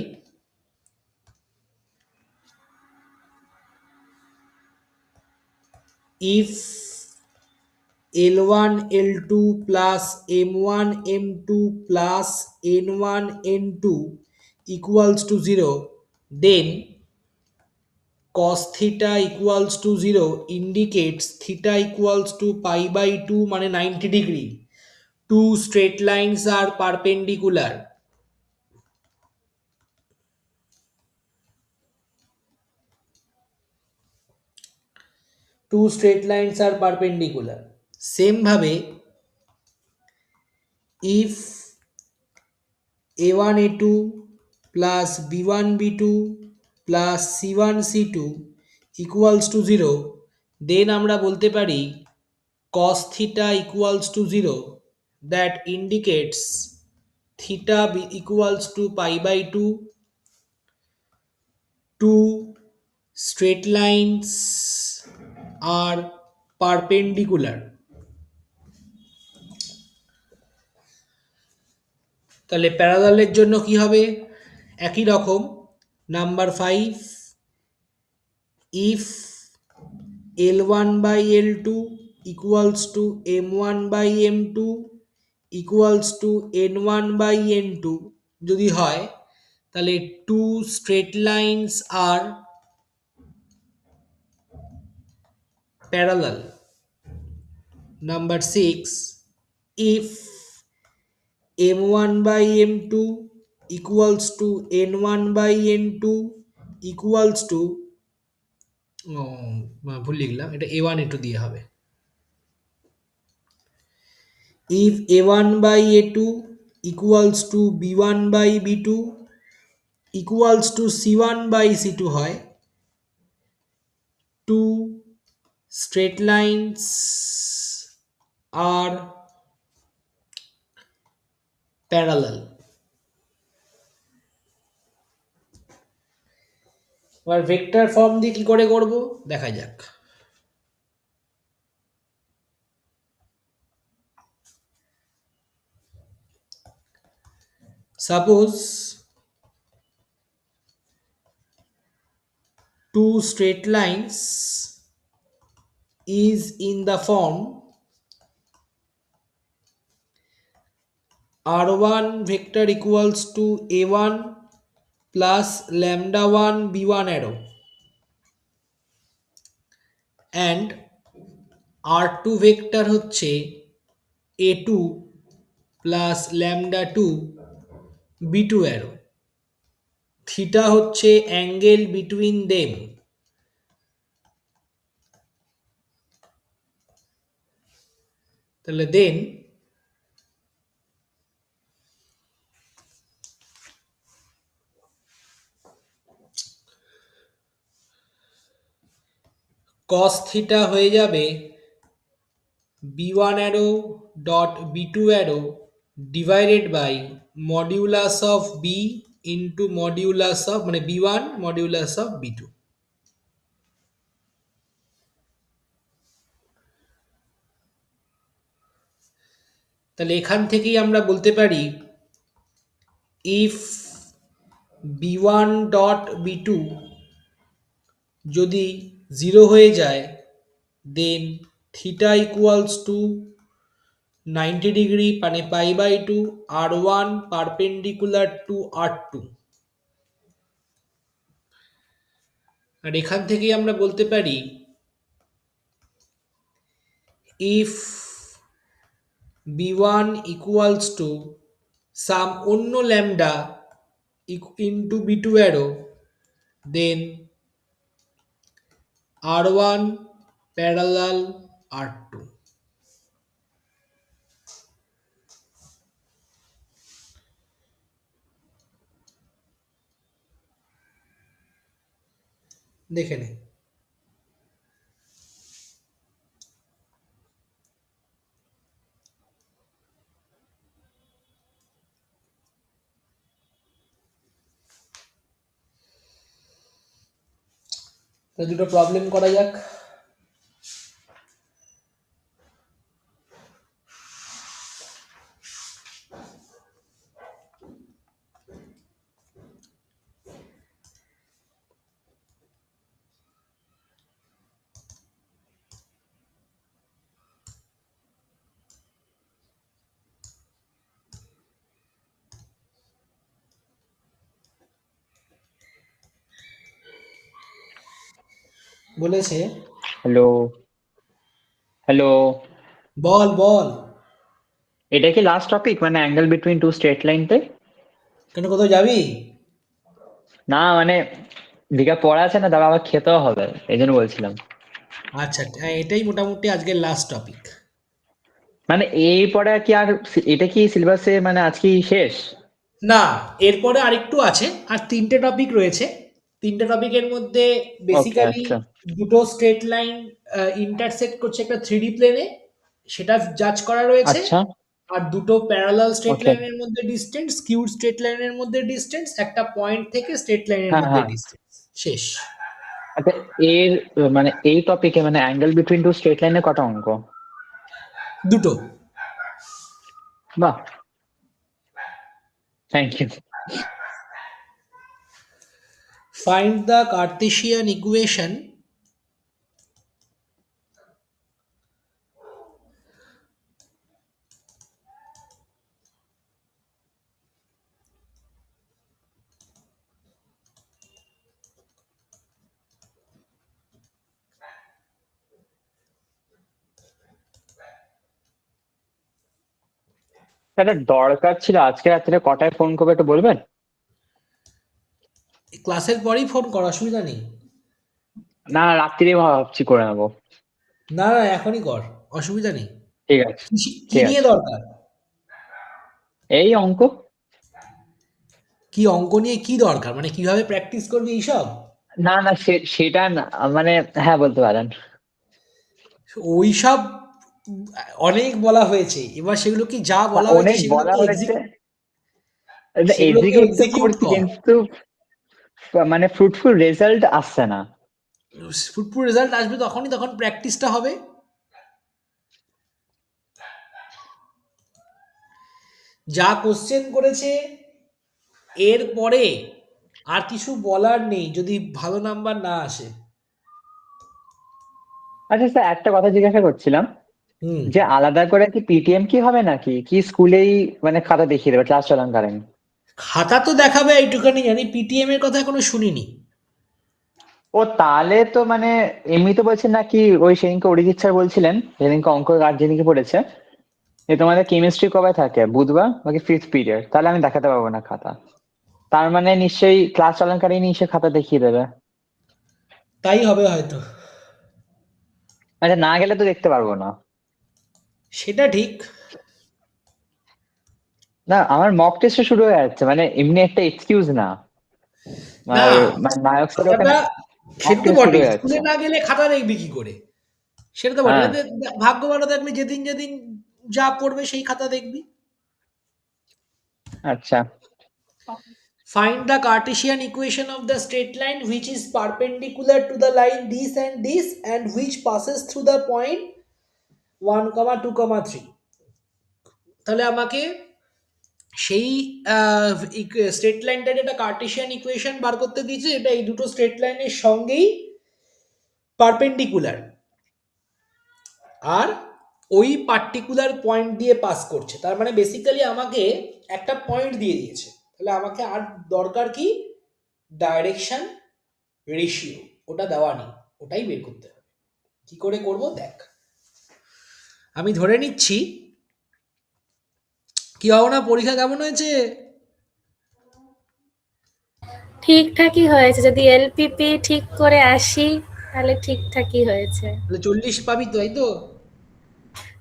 S1: If L1 L2 plus M1 M2 plus N1 N2 equals to 0, then cos theta equals to 0 indicates theta equals to pi by 2 মানে 90 degree. Two straight lines are perpendicular. Two straight lines are perpendicular. Same ভাবে if a1 a2 plus b1 b2 plus c1 c2 equals to 0, then আমরা বলতে পারি cos theta equals to 0, that indicates theta equals to pi by 2. Two straight lines are perpendicular. তাহলে প্যারালালের জন্য কি হবে? একই রকম। Number 5, if L1 by L2 equals to M1 by M2 equals to N1 by N2 যদি হয়, তাহলে two straight lines are parallel. Number 6, if M1 by M2 equals to N1 by N2 equals to ভুল লিখলাম, এটা A1 A2 দিয়ে হবে। If A1 by A2 equals to B1 by B2 equals to C1 by C2 হয়, two straight lines are parallel. এবার ভেক্টর ফর্ম দিয়ে কি করে করব দেখা যাক। Suppose two straight lines is in the form r1 vector equals to a1 plus lambda 1 b1 arrow and r2 vector হচ্ছে a2 plus lambda 2 b2 arrow. Theta হচ্ছে অ্যাঙ্গেল বিটুইন দেম। তাহলে দেন cos থিটা হয়ে যাবে b1 arrow dot b2 arrow divided by modulus of b into modulus of মানে b1 modulus of b2. তাহলে এখান থেকেই আমরা বলতে পারি if b1 dot b2 যদি 0 হয়ে যায়, then theta equals to 90 degree মানে pi by 2, R1 perpendicular to R2। আর এখান থেকেই আমরা বলতে পারি if b1 equals to some অন্য lambda into b2 arrow, then R1 parallel R2। দেখে নে। তো দুটো প্রবলেম করা যাক। বলেছে,
S2: হ্যালো, হ্যালো।
S1: বল বল।
S2: এটা কি লাস্ট টপিক, মানে অ্যাঙ্গেল বিটুইন টু স্ট্রেট লাইনতে?
S1: কেন, কোথাও যাবি?
S2: না মানে দিঘা পড়া আছে না, তারপর আবার খেতেও হবে, এই জন্য বলছিলাম।
S1: আচ্ছা, এটাই মোটামুটি আজকের লাস্ট টপিক।
S2: মানে এই পড়া কি আর এটা কি সিলেবাসে মানে আজকেই শেষ?
S1: না, এরপরে আরেকটু আছে, আর 3টে টপিক রয়েছে। 3টে টপিকের মধ্যে
S2: ওকে,
S1: বেসিক্যালি
S2: আচ্ছা
S1: দুটো স্ট্রেট লাইন ইন্টারসেক্ট করছে একটা 3D প্লেনে, সেটা জাজ করা রয়েছে।
S2: আচ্ছা।
S1: আর দুটো প্যারালাল স্ট্রেট
S2: ওকে,
S1: লাইনের মধ্যে ডিস্টেন্স, স্কিউড স্ট্রেট লাইনের মধ্যে ডিস্টেন্স, একটা পয়েন্ট থেকে স্ট্রেট লাইনের
S2: হ্যাঁ
S1: মধ্যে
S2: হ্যাঁ।
S1: ডিস্টেন্স। শেষ।
S2: আচ্ছা, এর মানে এই টপিকে মানে অ্যাঙ্গেল বিটুইন টু স্ট্রেট লাইনে কটা অঙ্ক?
S1: দুটো।
S2: বাহ, thank you.
S1: Find the Cartesian equation
S2: একটা দরকার ছিল, আজকে রাত্রে কটায় ফোন করবে একটু বলবেন?
S1: ক্লাসের পরেই ফোন কর, অসুবিধা নেই।
S2: না, রাত্রিরে ভাবছি করে নেবো।
S1: না না, এখনই কর, অসুবিধা নেই।
S2: ঠিক আছে,
S1: কি
S2: ঠিক
S1: নিয়ে
S2: আছে।
S1: দরকার?
S2: এই অঙ্ক।
S1: কি অঙ্ক নিয়ে কি দরকার, মানে কিভাবে প্র্যাকটিস করবি এইসব?
S2: না না, সেটা না, মানে হ্যাঁ বলতে পারেন।
S1: ওইসব অনেক বলা হয়েছে, এবার সেগুলো কি যা
S2: না,
S1: বলা হয়েছে
S2: অনেক বলা
S1: সেগুলোকে
S2: হয়েছে,
S1: সেগুলোকে
S2: এক্সিকিউট তো
S1: এক্সিকিউট
S2: করছি,
S1: কর।
S2: কিন্তু মানে ফ্রুটফুল রেজাল্ট আসছে না।
S1: ফুটফুল রেজাল্ট আসবে তখনই, তখন প্র্যাকটিসটা হবে। যা কোশ্চেন করেছে এর পরে আর কিছু বলার নেই যদি ভালো নাম্বার না আসে।
S2: আচ্ছা স্যার, একটা কথা জিজ্ঞাসা করছিলাম,
S1: হুম।
S2: যে আলাদা করে কি পিটিএম কি হবে নাকি, কি স্কুলেই মানে খাতা দেখিয়ে দেবে ক্লাস চলাকালীন?
S1: খাতা তো দেখাবে এইটুখানি জানি, পিটিএম এর কথা এখনো শুনিনি।
S2: ও তাহলে তো মানে এমনি তো বলছেন নাকি, ওই সেদিনকে অরিজিৎ স্যার বলছিলেন, সেদিনকে অঙ্ক আর যেদিনকে পড়েছে, যে তোমাদের কেমিস্ট্রি কবে থাকে, বুধবার বাকি 5th পিরিয়ড, তাহলে আমি দেখাতে পারবো না খাতা। তার মানে নিশ্চয়ই ক্লাস চলাকালীন নিশ্চয়ই খাতা দেখিয়ে দেবে।
S1: তাই হবে হয়তো।
S2: আচ্ছা, না গেলে তো দেখতে পারবো না।
S1: সেটা ঠিক।
S2: না, আমার মক টেস্ট শুরু হয়ে যাচ্ছে, মানে এমনি একটা এক্সকিউজ না।
S1: না,
S2: আর মানে নায়ক স্যার ওখানে
S1: খাতাটা,
S2: মক
S1: সেটা তো
S2: টেস্ট শুরু
S1: বটে,
S2: হয়ে যাচ্ছে।
S1: স্কুলে না গেলে খাতা দেখবি কি করে? সেটা তো বটে,
S2: হ্যাঁ,
S1: এটাতে ভাগ্য ভালো থাকলে যেদিন যেদিন যা পড়বে সেই খাতা দেখবি।
S2: আচ্ছা।
S1: Find the Cartesian equation of the straight line which is perpendicular to the line this and which passes through the point 1, 2, 3। তাহলে আমাকে সেই স্ট্রেট লাইনটার একটা কার্টেসিয়ান ইকুয়েশন বার করতে দিয়েছে, এটা এই দুটো স্ট্রেট লাইনের সঙ্গেই পারপেন্ডিকুলার। আর ওই পার্টিকুলার পয়েন্ট দিয়ে পাস করছে, তার মানে বেসিক্যালি আমাকে একটা পয়েন্ট দিয়ে দিয়েছে, তাহলে আমাকে আর দরকার কি, ডাইরেকশন রেশিও, ওটা দেওয়া নেই, ওটাই বের করতে হবে। কি করে করব দেখ, আমি ধরে নিচ্ছি, কি ভাবনা পরীক্ষা কেমন হয়েছে?
S5: ঠিকঠাকই হয়েছে, যদি এলপিপি ঠিক করে আসি তাহলে ঠিকঠাকই হয়েছে।
S1: তাহলে 40 পাবি তো, তাই তো?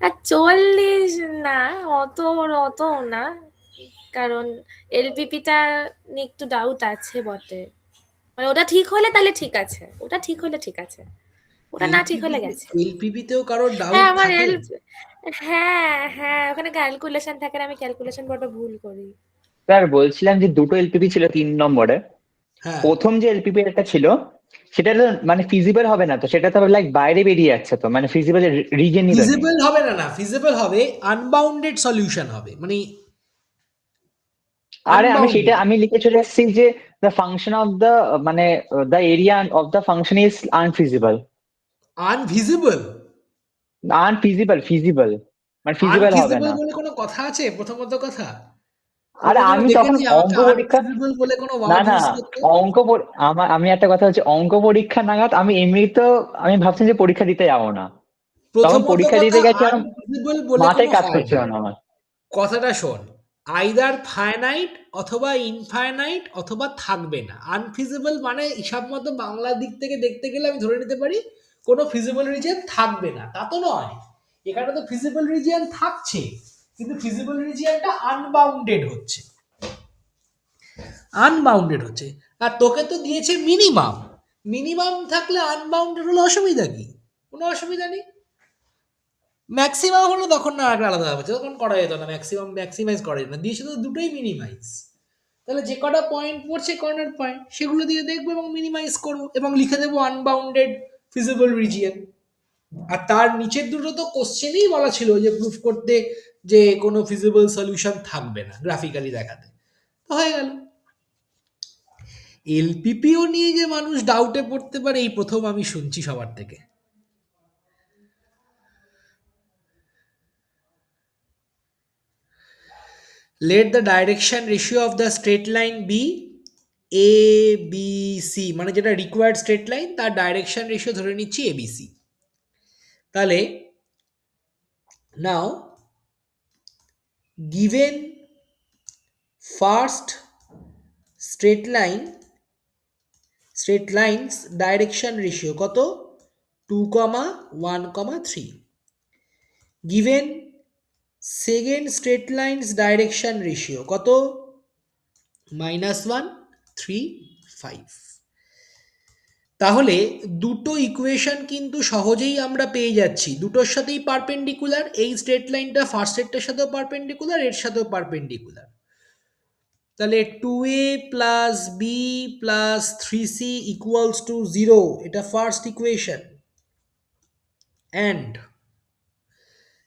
S5: আর 40 না, অত অত না, কারণ এলপিপিটা নিয়ে একটু ডাউট আছে বটে। মানে ওটা ঠিক হলে তাহলে ঠিক আছে, ওটা ঠিক হলে ঠিক আছে, ওটা না ঠিক হলে গেছে।
S1: এলপিপিতেও কারোর ডাউট
S5: হ্যাঁ আমার
S1: থাকে?
S5: হ্যাঁ হ্যাঁ, ওখানে ক্যালকুলেশন থাকে না, আমি ক্যালকুলেশন বড় ভুল করি।
S2: স্যার বলছিলাম যে দুটো এলপিপি ছিল 3 নম্বরে,
S1: হ্যাঁ,
S2: প্রথম যে এলপিপি একটা ছিল সেটা তো মানে ফিজিবল হবে না, তো সেটা তো লাইক বাইরে বেরিয়ে যাচ্ছে, তো মানে ফিজিবল রিজনই তো নেই।
S1: ফিজিবল হবে না, ফিজিবল হবে, আনবাউন্ডেড সলিউশন হবে, মানে
S2: আরে আমি সেটা
S1: আনবাউন্ডেড।
S2: আমি লিখে চলে এসেছি যে দ্য ফাংশন অফ দ্য মানে the area of the function is unfeasible.
S1: Unvisible?
S2: Unfeasible, feasible মানে ফিজিবল হবে
S1: আনফিজিবল
S2: না।
S1: বলে কোনো কথা আছে? প্রথমত কথা, আমি
S2: আরে
S1: কোথাও
S2: আমি তখন
S1: দেখেছি আমাকে
S2: অঙ্ক পরীক্ষা,
S1: আনফিজিবল বলে কোনো
S2: না
S1: ওয়ার্ড
S2: না,
S1: ইউজ করতে?
S2: আমি একটা কথা হচ্ছে, অঙ্ক পরীক্ষা নাগাদ আমি এমনিতেও আমি ভাবছি যে পরীক্ষা দিতে যাবো না, তখন
S1: প্রথমত
S2: পরীক্ষা
S1: কথা,
S2: দিতে গেছি আমার
S1: আনভিজিবল বলে কোনো
S2: মাথায় কাজ
S1: হয়
S2: করছিল
S1: না।
S2: না আমার।
S1: কথাটা শোন, আইদার ফাইনাইট অথবা ইনফাইনাইট অথবা থাকবে না। আনফিজিবল মানে হিসাব মতো বাংলা দিক থেকে দেখতে গেলে আমি ধরে নিতে পারি কোনো ফিজিবল রিজিয়ন থাকবে না, তা তো নয়। এখানে তো ফিজিবল রিজিয়ন থাকছে, কিন্তু ফিজিবল রিজিয়নটা আনবাউন্ডেড হচ্ছে, আনবাউন্ডেড হচ্ছে। আর তোকে তো দিয়েছে মিনিমাম, মিনিমাম থাকলে আনবাউন্ডেড হলে অসুবিধা কি? কোনো অসুবিধা নেই। ম্যাক্সিমাম হলো তখন না একটা আলাদা ব্যাপার, তখন করা যেত না, ম্যাক্সিমাম ম্যাক্সিমাইজ করা যেত না, দিয়েছে তো দুটোই মিনিমাইজ। তাহলে যে কটা পয়েন্ট পড়ছে কর্নার পয়েন্ট, সেগুলো দিয়ে দেখবো এবং মিনিমাইজ করবো এবং লিখে দেবো আনবাউন্ডেড ফিজিবল রিজিয়ন। আর তার নিচের দুটো তো কোশ্চেনেই বলা ছিল যে প্রুফ করতে যে কোনো ফিজিবল সলিউশন থাকবে না, গ্রাফিক্যালি দেখাতে, তো হয়ে গেল। এলপিপিও নিয়ে যে মানুষ ডাউটে পড়তে পারে এই প্রথম আমি শুনছি সবার থেকে। Let the direction ratio of the straight line be ABC, মানে যেটা রিকোয়ার্ড স্ট্রেট লাইন তার ডাইরেকশন রেশিও ধরে নিচ্ছি এবিসি। তাহলে now given first straight lines direction ratio কত, 2,1,3। Given second straight lines direction ratio কত, -1, 3, 5। তাহলে দুটো ইকুয়েশন কিন্তু সহজেই আমরা পেয়ে যাচ্ছি, দুটোর সাথেই পারপেন্ডিকুলার, এই স্ট্রেট লাইনটা ফার্স্ট স্ট্রেটটার সাথেও পারপেন্ডিকুলার, এর সাথেও পারপেন্ডিকুলার। তাহলে 2a plus B plus 3c equals to 0, এটা ফার্স্ট ইকুয়েশন। অ্যান্ড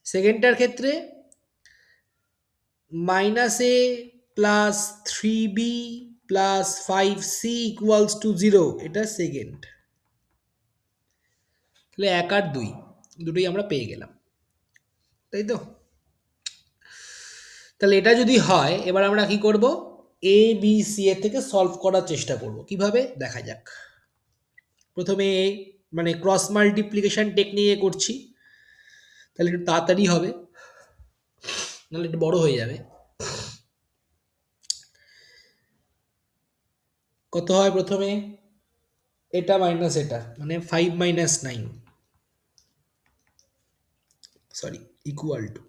S1: সেকেন্ডটার ক্ষেত্রে -a plus 3b plus 5c equals to 0, এটা সেকেন্ড। তাহলে 1 আর 2 দুটোই আমরা পেয়ে গেলাম, তাই তো? তাহলে এটা যদি হয়, এবার আমরা কি করব, এ বি সি এর থেকে সলভ করার চেষ্টা করব, কিভাবে দেখা যাক। প্রথমে মানে ক্রস মাল্টিপ্লিকেশন টেকনিকে করছি, তাহলে একটু তাড়াতাড়ি হবে, নাহলে একটু বড় হয়ে যাবে। কত হয় প্রথমে, এটা মাইনাস এটা, মানে 5 - 9, sorry, equal to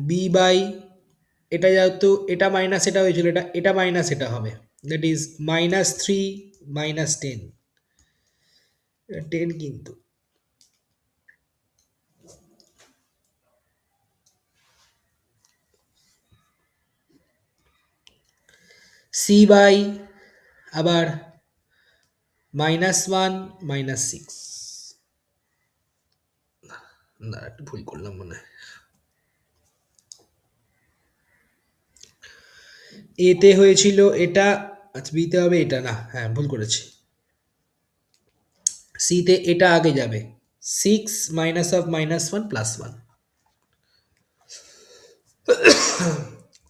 S1: B by, এটা যেহেতু এটা মাইনাস এটা হয়েছিল, এটা এটা মাইনাস এটা হবে, দ্যাট ইজ -3 -10, 10 কিন্তু সি বাই আবার -1 -6, না একটু ভুল করলাম মনে হয়, এতে হয়েছিল এটা, আচ্ছা বিতে হবে এটা, না হ্যাঁ ভুল করেছি, সিতে এটা আগে যাবে, 6 মাইনাস অফ -1 +1।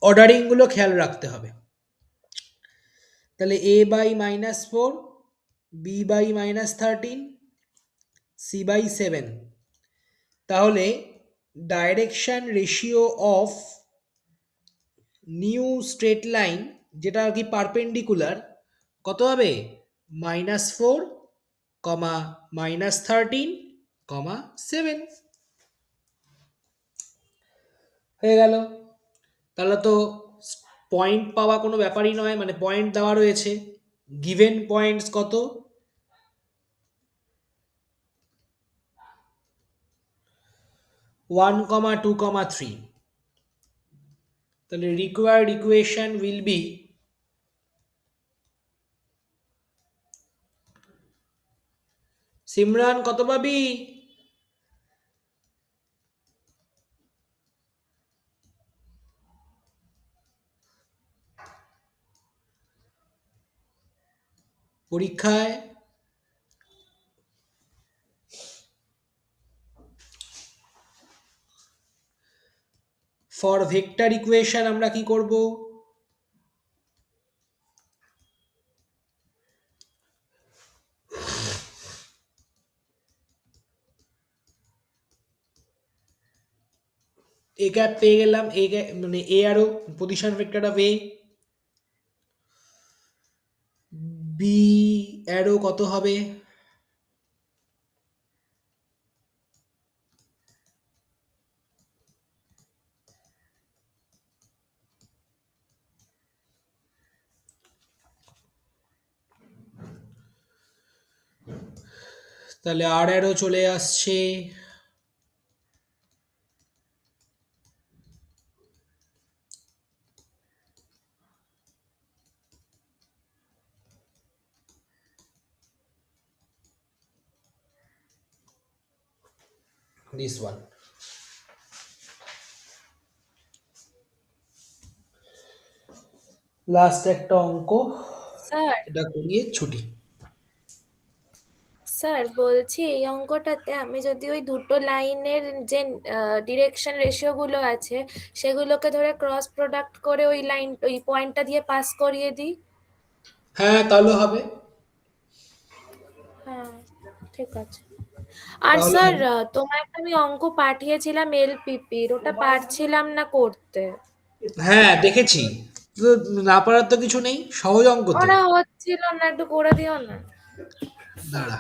S1: অর্ডারিংগুলো খেয়াল রাখতে হবে। তাহলে a/-4, b/-13, c/7। তাহলে direction ratio of new straight line, যেটা আর কি পারপেন্ডিকুলার, কত হবে? -4, -13, 7 হয়ে গেল। তাহলে তো পয়েন্ট পাওয়া কোনো ব্যাপারই নয়, মানে পয়েন্ট দেওয়া রয়েছে। গিভেন পয়েন্টস কত? 1, 2, 3। তাহলে required equation will be Simran কত পাবি? পরীক্ষায় ফর ভেক্টর ইকুয়েশন আমরা কি করব? এ ক্যাপ পেয়ে গেলাম, এ মানে এ আরো position vector of A, B arrow কত হবে? তাহলে আর অ্যারো চলে আসছে দিস ওয়ান। লাস্ট একটা অঙ্ক,
S5: স্যার
S1: এটা করিয়ে ছুটি।
S5: স্যার বলছি এই অঙ্কটাতে আমি যদি ওই দুটো লাইনের যে ডিরেকশন রেশিও গুলো আছে সেগুলোকে ধরে ক্রস প্রোডাক্ট করে ওই লাইন ওই পয়েন্টটা দিয়ে পাস করিয়ে দিই।
S1: হ্যাঁ তাহলে হবে।
S5: হ্যাঁ ঠিক আছে। আর
S1: তাহলে
S5: স্যার তোমাকে আমি অঙ্ক পাঠিয়েছিলাম এলপিপির, ওটা পারছিলাম না করতে।
S1: হ্যাঁ দেখেছি, তো না পারার তো কিছু নেই, সহজ অঙ্ক তো।
S5: ওরা হচ্ছিল না, একটু করে দিও না।
S1: দাঁড়া,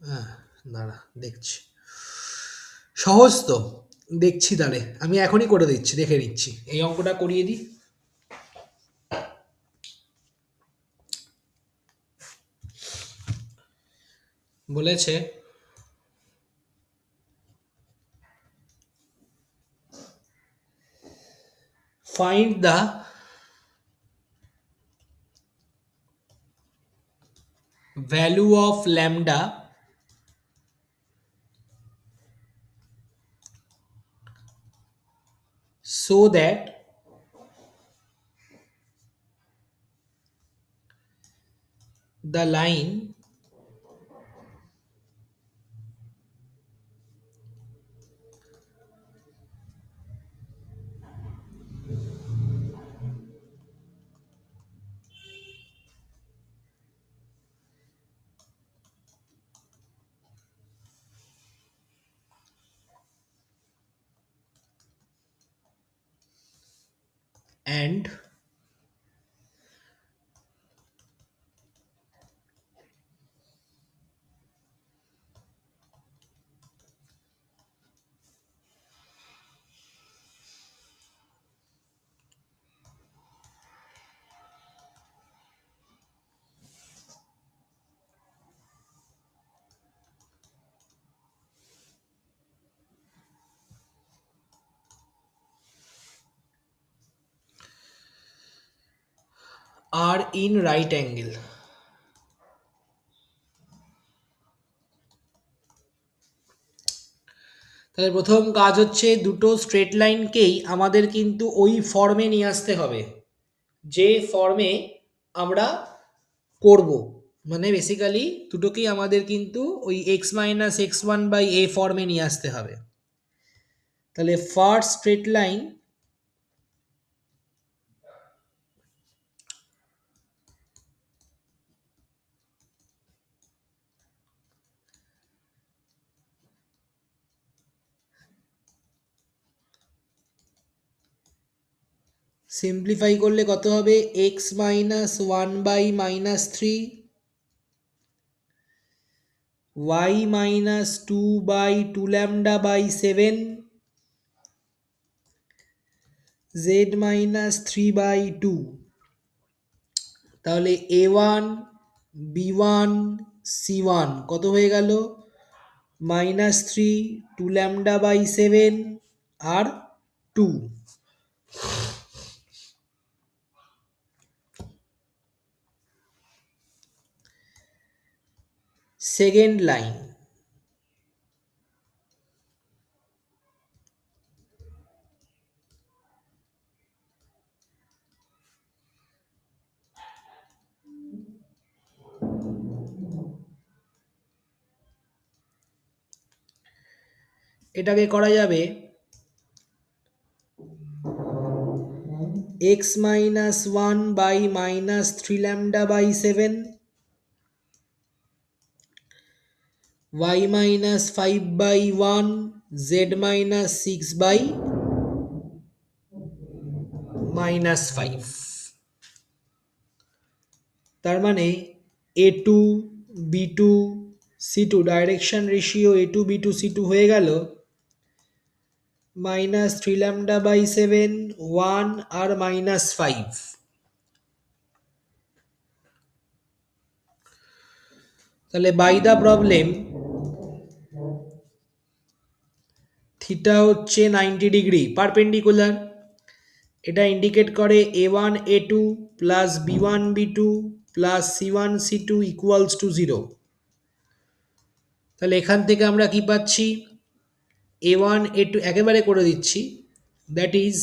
S1: হ্যাঁ দাঁড়া দেখছি, সহজ তো, দেখছি। তাহলে আমি এখনই করে দিচ্ছি, দেখে নিচ্ছি, এই অঙ্কটা করিয়ে দিই। বলেছে find the value of lambda so that the line and are in right angle। তাহলে প্রথম কাজ হচ্ছে দুটো স্ট্রেট লাইনকেই আমাদের কিন্তু ওই ফর্মে নিয়ে আসতে হবে, যে ফর্মে আমরা করব। মানে বেসিক্যালি দুটোকেই আমাদের কিন্তু ওই x minus x one by a ফর্মে নিয়ে আসতে হবে। তাহলে ফার্স্ট স্ট্রেট লাইন সিম্পলিফাই করলে কত হবে, x minus one by minus three, y minus two by two lambda by seven, z minus three by two. তাহলে a one b one c one কত হয়ে গেল, minus three two lambda by seven আর টু। সেকেন্ড লাইন এটাকে করা যাবে x minus one by minus three lambda by seven, y minus 5 by 1, z minus 6 by minus 5। তার মানে a2 b2 c2 direction ratio a2 b2 c2 হয়ে গেল minus three lambda by seven, one আর মাইনাস ফাইভ। তাহলে বাই দ্য প্রবলেম থিটা হচ্ছে 90 ডিগ্রি পারপেন্ডিকুলার। এটা ইন্ডিকেট করে a one a two plus b one b two plus c one c two equals to zero. তাহলে এখান থেকে আমরা কি পাচ্ছি, এ ওয়ান এ টু একেবারে করে দিচ্ছি, that is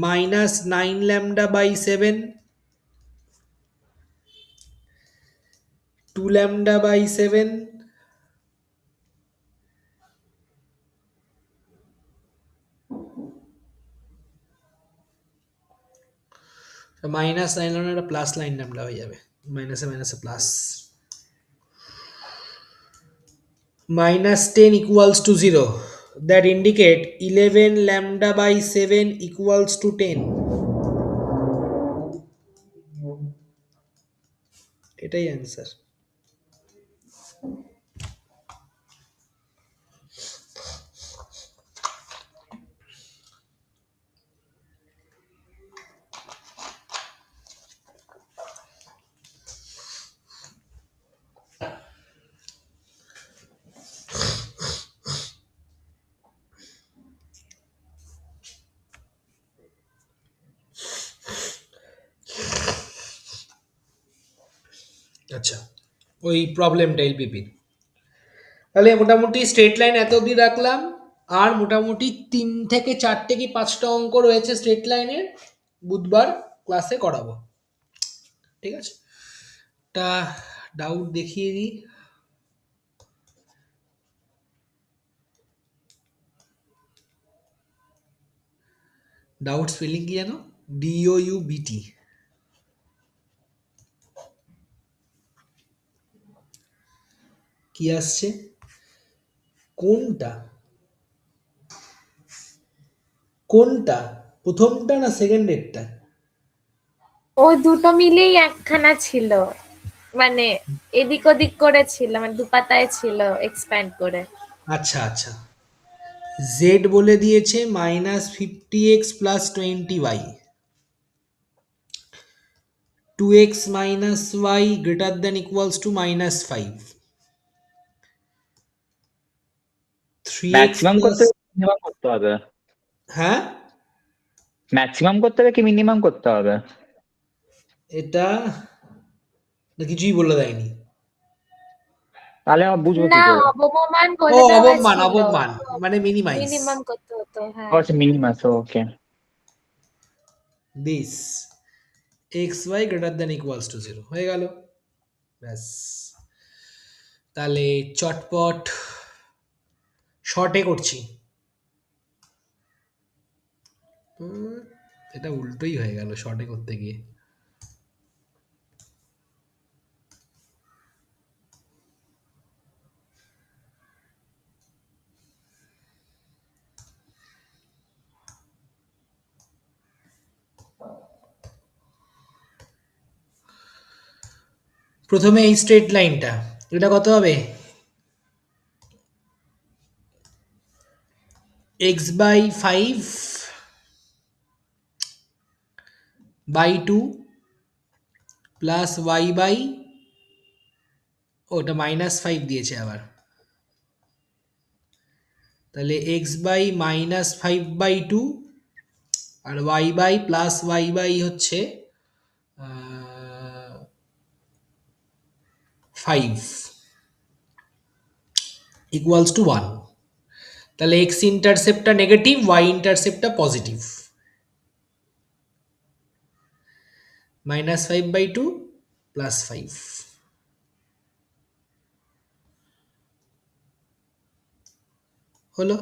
S1: minus nine lambda by seven, two lambda by seven, minus nine lambda plus nine lambda হয়ে যাবে, মাইনাসে মাইনাসে plus, minus 10 equals to 0, that indicate 11 lambda by 7 equals to 10। এটাই অ্যান্সার। আচ্ছা, ওই প্রবলেমটা এলপিপির। তাহলে মোটামুটি স্ট্রেট লাইন এত অবধি রাখলাম, আর মোটামুটি 3 থেকে 4টে কি 5টা অঙ্ক রয়েছে স্ট্রেট লাইনের, বুধবার ক্লাসে করাবো। ঠিক আছে, তা ডাউট দেখিয়ে দিই। ডাউট স্পেলিং কি জানো, DOUBT। কি আসছে, কোনটা কোনটা প্রথমটা না সেকেন্ডেরটা?
S5: ও দুটো মিলেই একখানা ছিল, মানে এদিক ওদিক করে ছিল, মানে দুপাতায় ছিল এক্সপ্যান্ড করে।
S1: আচ্ছা আচ্ছা, জেড বলে দিয়েছে minus 50x plus 20y, 2x minus y greater than equals to minus 5, 3x
S2: maximum
S1: plus,
S2: করতে মিনিমাম করতে হবে,
S1: হ্যাঁ
S2: ম্যাক্সিমাম করতে হবে কি মিনিমাম করতে হবে?
S1: এটা না কিছুই বলে দেয়নি।
S2: তাহলে আমরা বুঝবো কি
S5: না,
S2: করে?
S5: অবমান
S1: ও
S5: বলে দেওয়া
S1: অবমান
S5: ছিল,
S1: অবমান মানে মিনিমাইজ
S5: মিনিমাম করতে হতো। হ্যাঁ,
S2: আচ্ছা মিনিমাস, okay.
S1: This x y greater than equals to 0 হয়ে গেল। ব্যাস, তাহলে চটপট শর্টে করছি। উম, এটা উল্টোই হয়ে গেল শর্টে করতে গিয়ে। প্রথমে এই স্ট্রেট লাইনটা, এটা কত হবে? X by 5 by 2 plus Y by, ওটা -5 দিয়েছে আবার, তাহলে এক্স বাই -5/2 আর y by plus Y by হচ্ছে 5 ইকুয়ালস টু 1। তাহলে এক্স ইন্টারসেপ্টটা নেগেটিভ, ওয়াই ইন্টারসেপ্টটা পজিটিভ। -5/2 প্লাস 5 হলো।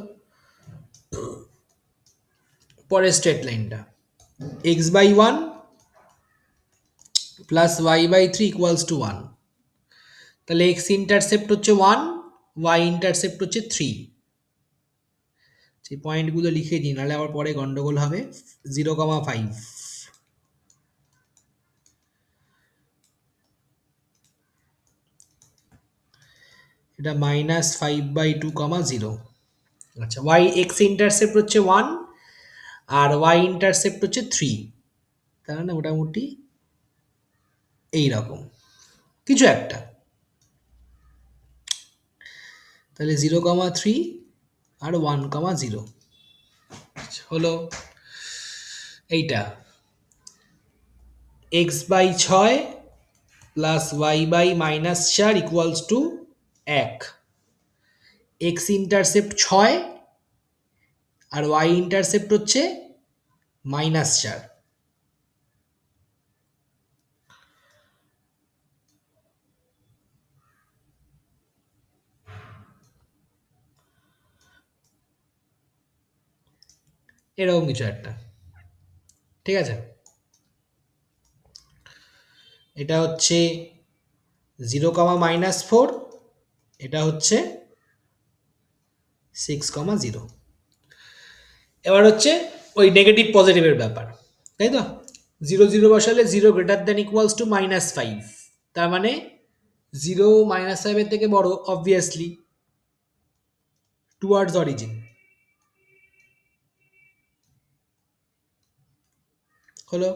S1: পরের স্ট্রেট লাইনটা x by 1 plus Y by 3 equals to 1। তাহলে এক্স ইন্টারসেপ্ট হচ্ছে 1, ওয়াই ইন্টারসেপ্ট হচ্ছে 3। সেই পয়েন্টগুলো লিখে দিই, নাহলে আবার পরে গন্ডগোল হবে। 0,5, এটা -5/2, 0। আচ্ছা, ওয়াই এক্স ইন্টারসেপ্ট হচ্ছে 1 আর ওয়াই ইন্টারসেপ্ট হচ্ছে 3, তার মানে মোটামুটি এইরকম কিছু একটা। তাহলে 0,3 আর 1,0 হলো। এইটা X by 6 plus Y by -4 equals to 1। X intercept 6 আর ওয়াই ইন্টারসেপ্ট হচ্ছে -4। এরকম কিছু একটা, ঠিক আছে। এটা হচ্ছে 0,-4, এটা হচ্ছে 6,0। এবার হচ্ছে ওই নেগেটিভ পজিটিভের ব্যাপার, তাই তো। 0 0 বসালে 0 গ্রেটার দেন ইকুয়ালস টু -5, তার মানে 0 -5 এর থেকে বড়, অবভিয়াসলি টুয়ার্ডস অরিজিন হলো।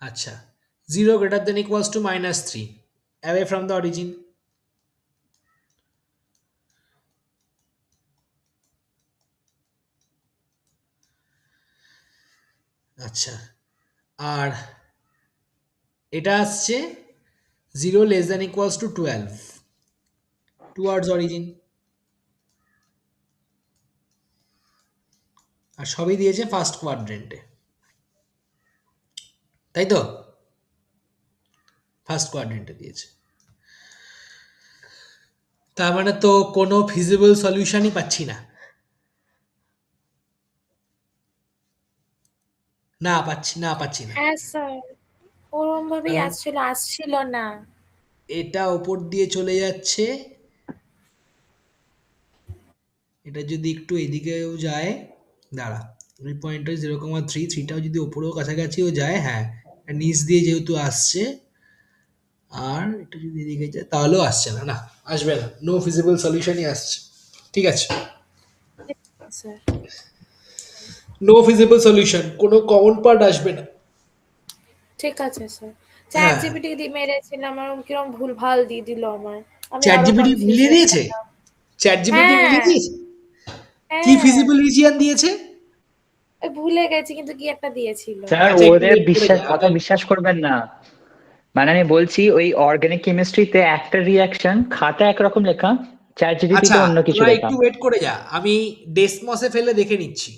S1: আচ্ছা, 0 greater than equals to -3, away from the origin. আচ্ছা, আর এটা আসছে 0 less than equals to 12, towards origin. আর সবই দিয়েছে ফার্স্ট কোয়াড্রেন্টে, তাই তো। ফার্স্ট কোয়াড্রেন্টে দিয়েছে, তার মানে তো কোনো ফিজিবল সলিউশনই পাচ্ছি না। পাচ্ছি না।
S5: হ্যাঁ স্যার, ওরম ভাবেই
S1: কারণ
S5: আসছিল না।
S1: এটা ওপর দিয়ে চলে যাচ্ছে, এটা যদি একটু এদিকেও যায়, দাঁড়া, ওই পয়েন্টটা 0,3, 3টাও যদি ওপরেও কাছাকাছিও যায়, হ্যাঁ, আর নিচ দিয়ে যেহেতু আসছে, আর এটা যদি এদিকে যায় তাহলেও আসছে না, না আসবে না, নো ফিজিবল সলিউশনই আসছে। ঠিক আছে,
S5: স্যার,
S1: নো ফিজিবল সলিউশন, কোনো কমন পার্ট আসবে না।
S5: ঠিক আছে স্যার। চ্যাট
S1: হ্যাঁ,
S5: জিপিটি দিয়ে মেরেছিলাম, আমার কিরম ভুল ভাল দিয়ে দিল আমার। আমি
S1: চ্যাট
S5: আরো
S1: জিপিটি
S5: কনফিউজ
S1: মিলিয়ে
S5: হয়ে
S1: দিয়েছে,
S5: গেলাম।
S1: চ্যাট জিপিটি
S5: হ্যাঁ,
S1: মিলিয়ে দিয়েছে। কি
S5: হ্যাঁ,
S1: ফিজিবল রিজিয়ন দিয়েছে?
S5: ওই ভুলে গেছি কিন্তু কি একটা দিয়েছিল।
S2: স্যার
S1: আচ্ছা, একটু
S2: ওদের
S1: ওয়েট করে যা,
S2: কথা বিশ্বাস করবেন না। মানে আমি বলছি ওই অর্গানিক কেমিস্ট্রিতে একটা রিয়াকশন খাতা একরকম লেখা, চ্যাট জিপিটিতে
S1: আচ্ছা
S2: অন্য কিছু
S1: তোরা
S2: লেখা।
S1: একটু ওয়েট করে যা, আমি ডেসমসে ফেলে দেখে নিচ্ছি,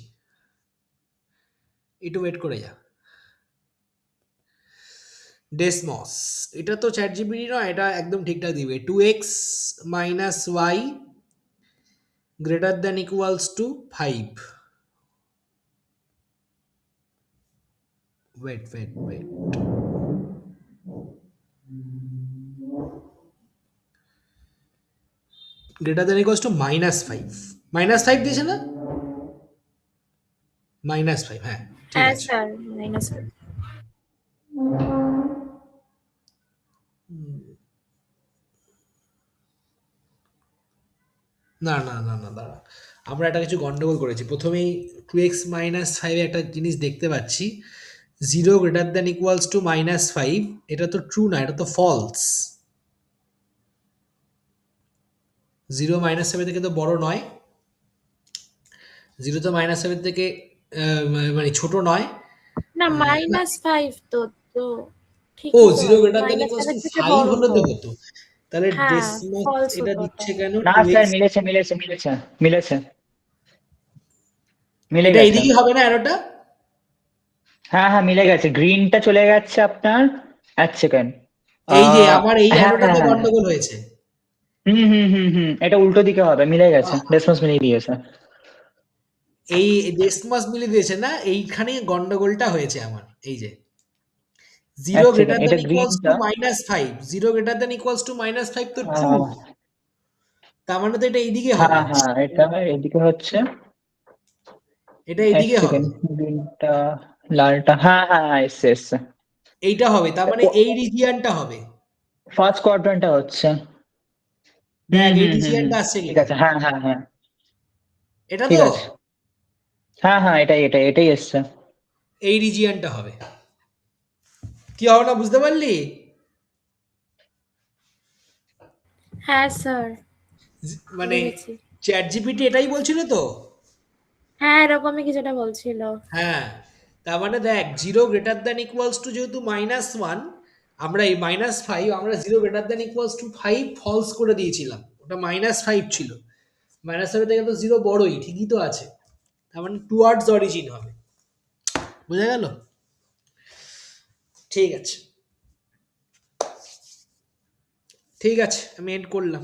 S1: একটু ওয়েট করে যা। ডেসমস, এটা তো চ্যাট জিপিটি নয়, এটা একদম ঠিকঠাক দিবে 2x minus Y greater than equals to 5। Wait wait wait, greater than equals to -5, -5 দিয়েছে না, -5, হ্যাঁ ঠিক
S5: হ্যাঁ
S1: আছে।
S5: Sir, minus.
S1: না না না না, দাঁড়া, আমরা একটা কিছু গন্ডগোল করেছি। প্রথমেই 2x-5 একটা জিনিস দেখতে পাচ্ছি, 0 গ্রেটার দ্যান ইকুয়ালস টু -5, এটা তো ট্রু না, এটা তো ফলস। 0 -7 থেকে তো বড় নয়, 0 তো -7 থেকে মানে ছোট নয়।
S5: না,
S1: না,
S5: -5 তো, তো
S1: ও
S5: ঠিকই তো
S1: 0
S5: হবে,
S1: গ্রেটার দ্যান ইকুয়ালস টু
S5: -7 থেকে
S1: 5
S5: বড়
S1: হলে
S5: তো।
S1: তো হতো। তাহলে
S5: হ্যাঁ,
S1: ডেসিমাল
S5: ফলস
S1: এটা
S5: হতো ওটা।
S1: দিচ্ছে কেন
S2: না
S1: 2x?
S2: স্যার, মিলেছে মিলেছে মিলেছে মিলেছে, মিলে
S1: এটা
S2: গেছে।
S1: এইদিকে হবে না এরোটা?
S2: হ্যাঁ হ্যাঁ, মিলে গেছে, গ্রিনটা চলে গেছে আপনার। এক সেকেন্ড।
S1: এই যে আমার এই
S2: হ্যাঁ হ্যাঁ
S1: অ্যারোটাতে
S2: হ্যাঁ,
S1: গন্ডগোল হয়েছে।
S2: এটা উল্টো দিকে হবে, মিলে গেছে,
S1: আহ,
S2: রেসপন্স মিলিয়ে দিয়েছে।
S1: এই ডেসমাস মিলে দিয়েছে না, এইখানে গন্ডগোলটা হয়েছে আমার। এই যে 0
S2: এক সেকেন্ড,
S1: গ্রেটার
S2: এটা
S1: দ্যান ইকুয়ালস টু
S2: গ্রিনটা।
S1: -5, 0 গ্রেটার দ্যান ইকুয়ালস টু -5 তো ট্রু,
S2: হ্যাঁ
S1: তার মানে তো এটা এইদিকে হবে,
S2: হ্যাঁ হ্যাঁ, এটা এদিকে হচ্ছে।
S1: এটা
S2: এক
S1: এইদিকে হবে,
S2: সেকেন্ড, গ্রিনটা, লালটা, হ্যাঁ হ্যাঁ হ্যাঁ, এসছে এসছে।
S1: এইটা হবে, তার মানে এই রিজিয়নটা হবে।
S2: ফার্স্ট কোয়াড্রান্টটা হচ্ছে।
S1: দেখ এই রিজিয়নটা আসছে
S2: ঠিক
S1: কিনা,
S2: আছে, হ্যাঁ হ্যাঁ হ্যাঁ,
S1: এটা
S2: ঠিক
S1: তো
S2: আছে। হ্যাঁ হ্যাঁ, এটাই এসছে।
S1: এই রিজিয়নটা হবে। কি হবে না বুঝতে পারলি?
S5: হ্যাঁ স্যার,
S1: মানে
S5: বুঝেছি।
S1: চ্যাট জিপিটি এটাই বলছিল তো।
S5: হ্যাঁ, এরকমই কিছুটা বলছিল।
S1: হ্যাঁ, তার মানে দেখ 0 গ্রেটার দ্যান ইকুয়ালস টু যেহেতু -1, আমরা এই -5, আমরা 0 greater than equals to 5 false করে দিয়েছিলাম, ওটা -5 ছিল। -5 থেকে তো 0 বড়ই, ঠিকই তো আছে, তার মানে টুয়ার্ডস অরিজিন হবে। বোঝা গেল? ঠিক আছে, ঠিক আছে, আমি এন্ড করলাম।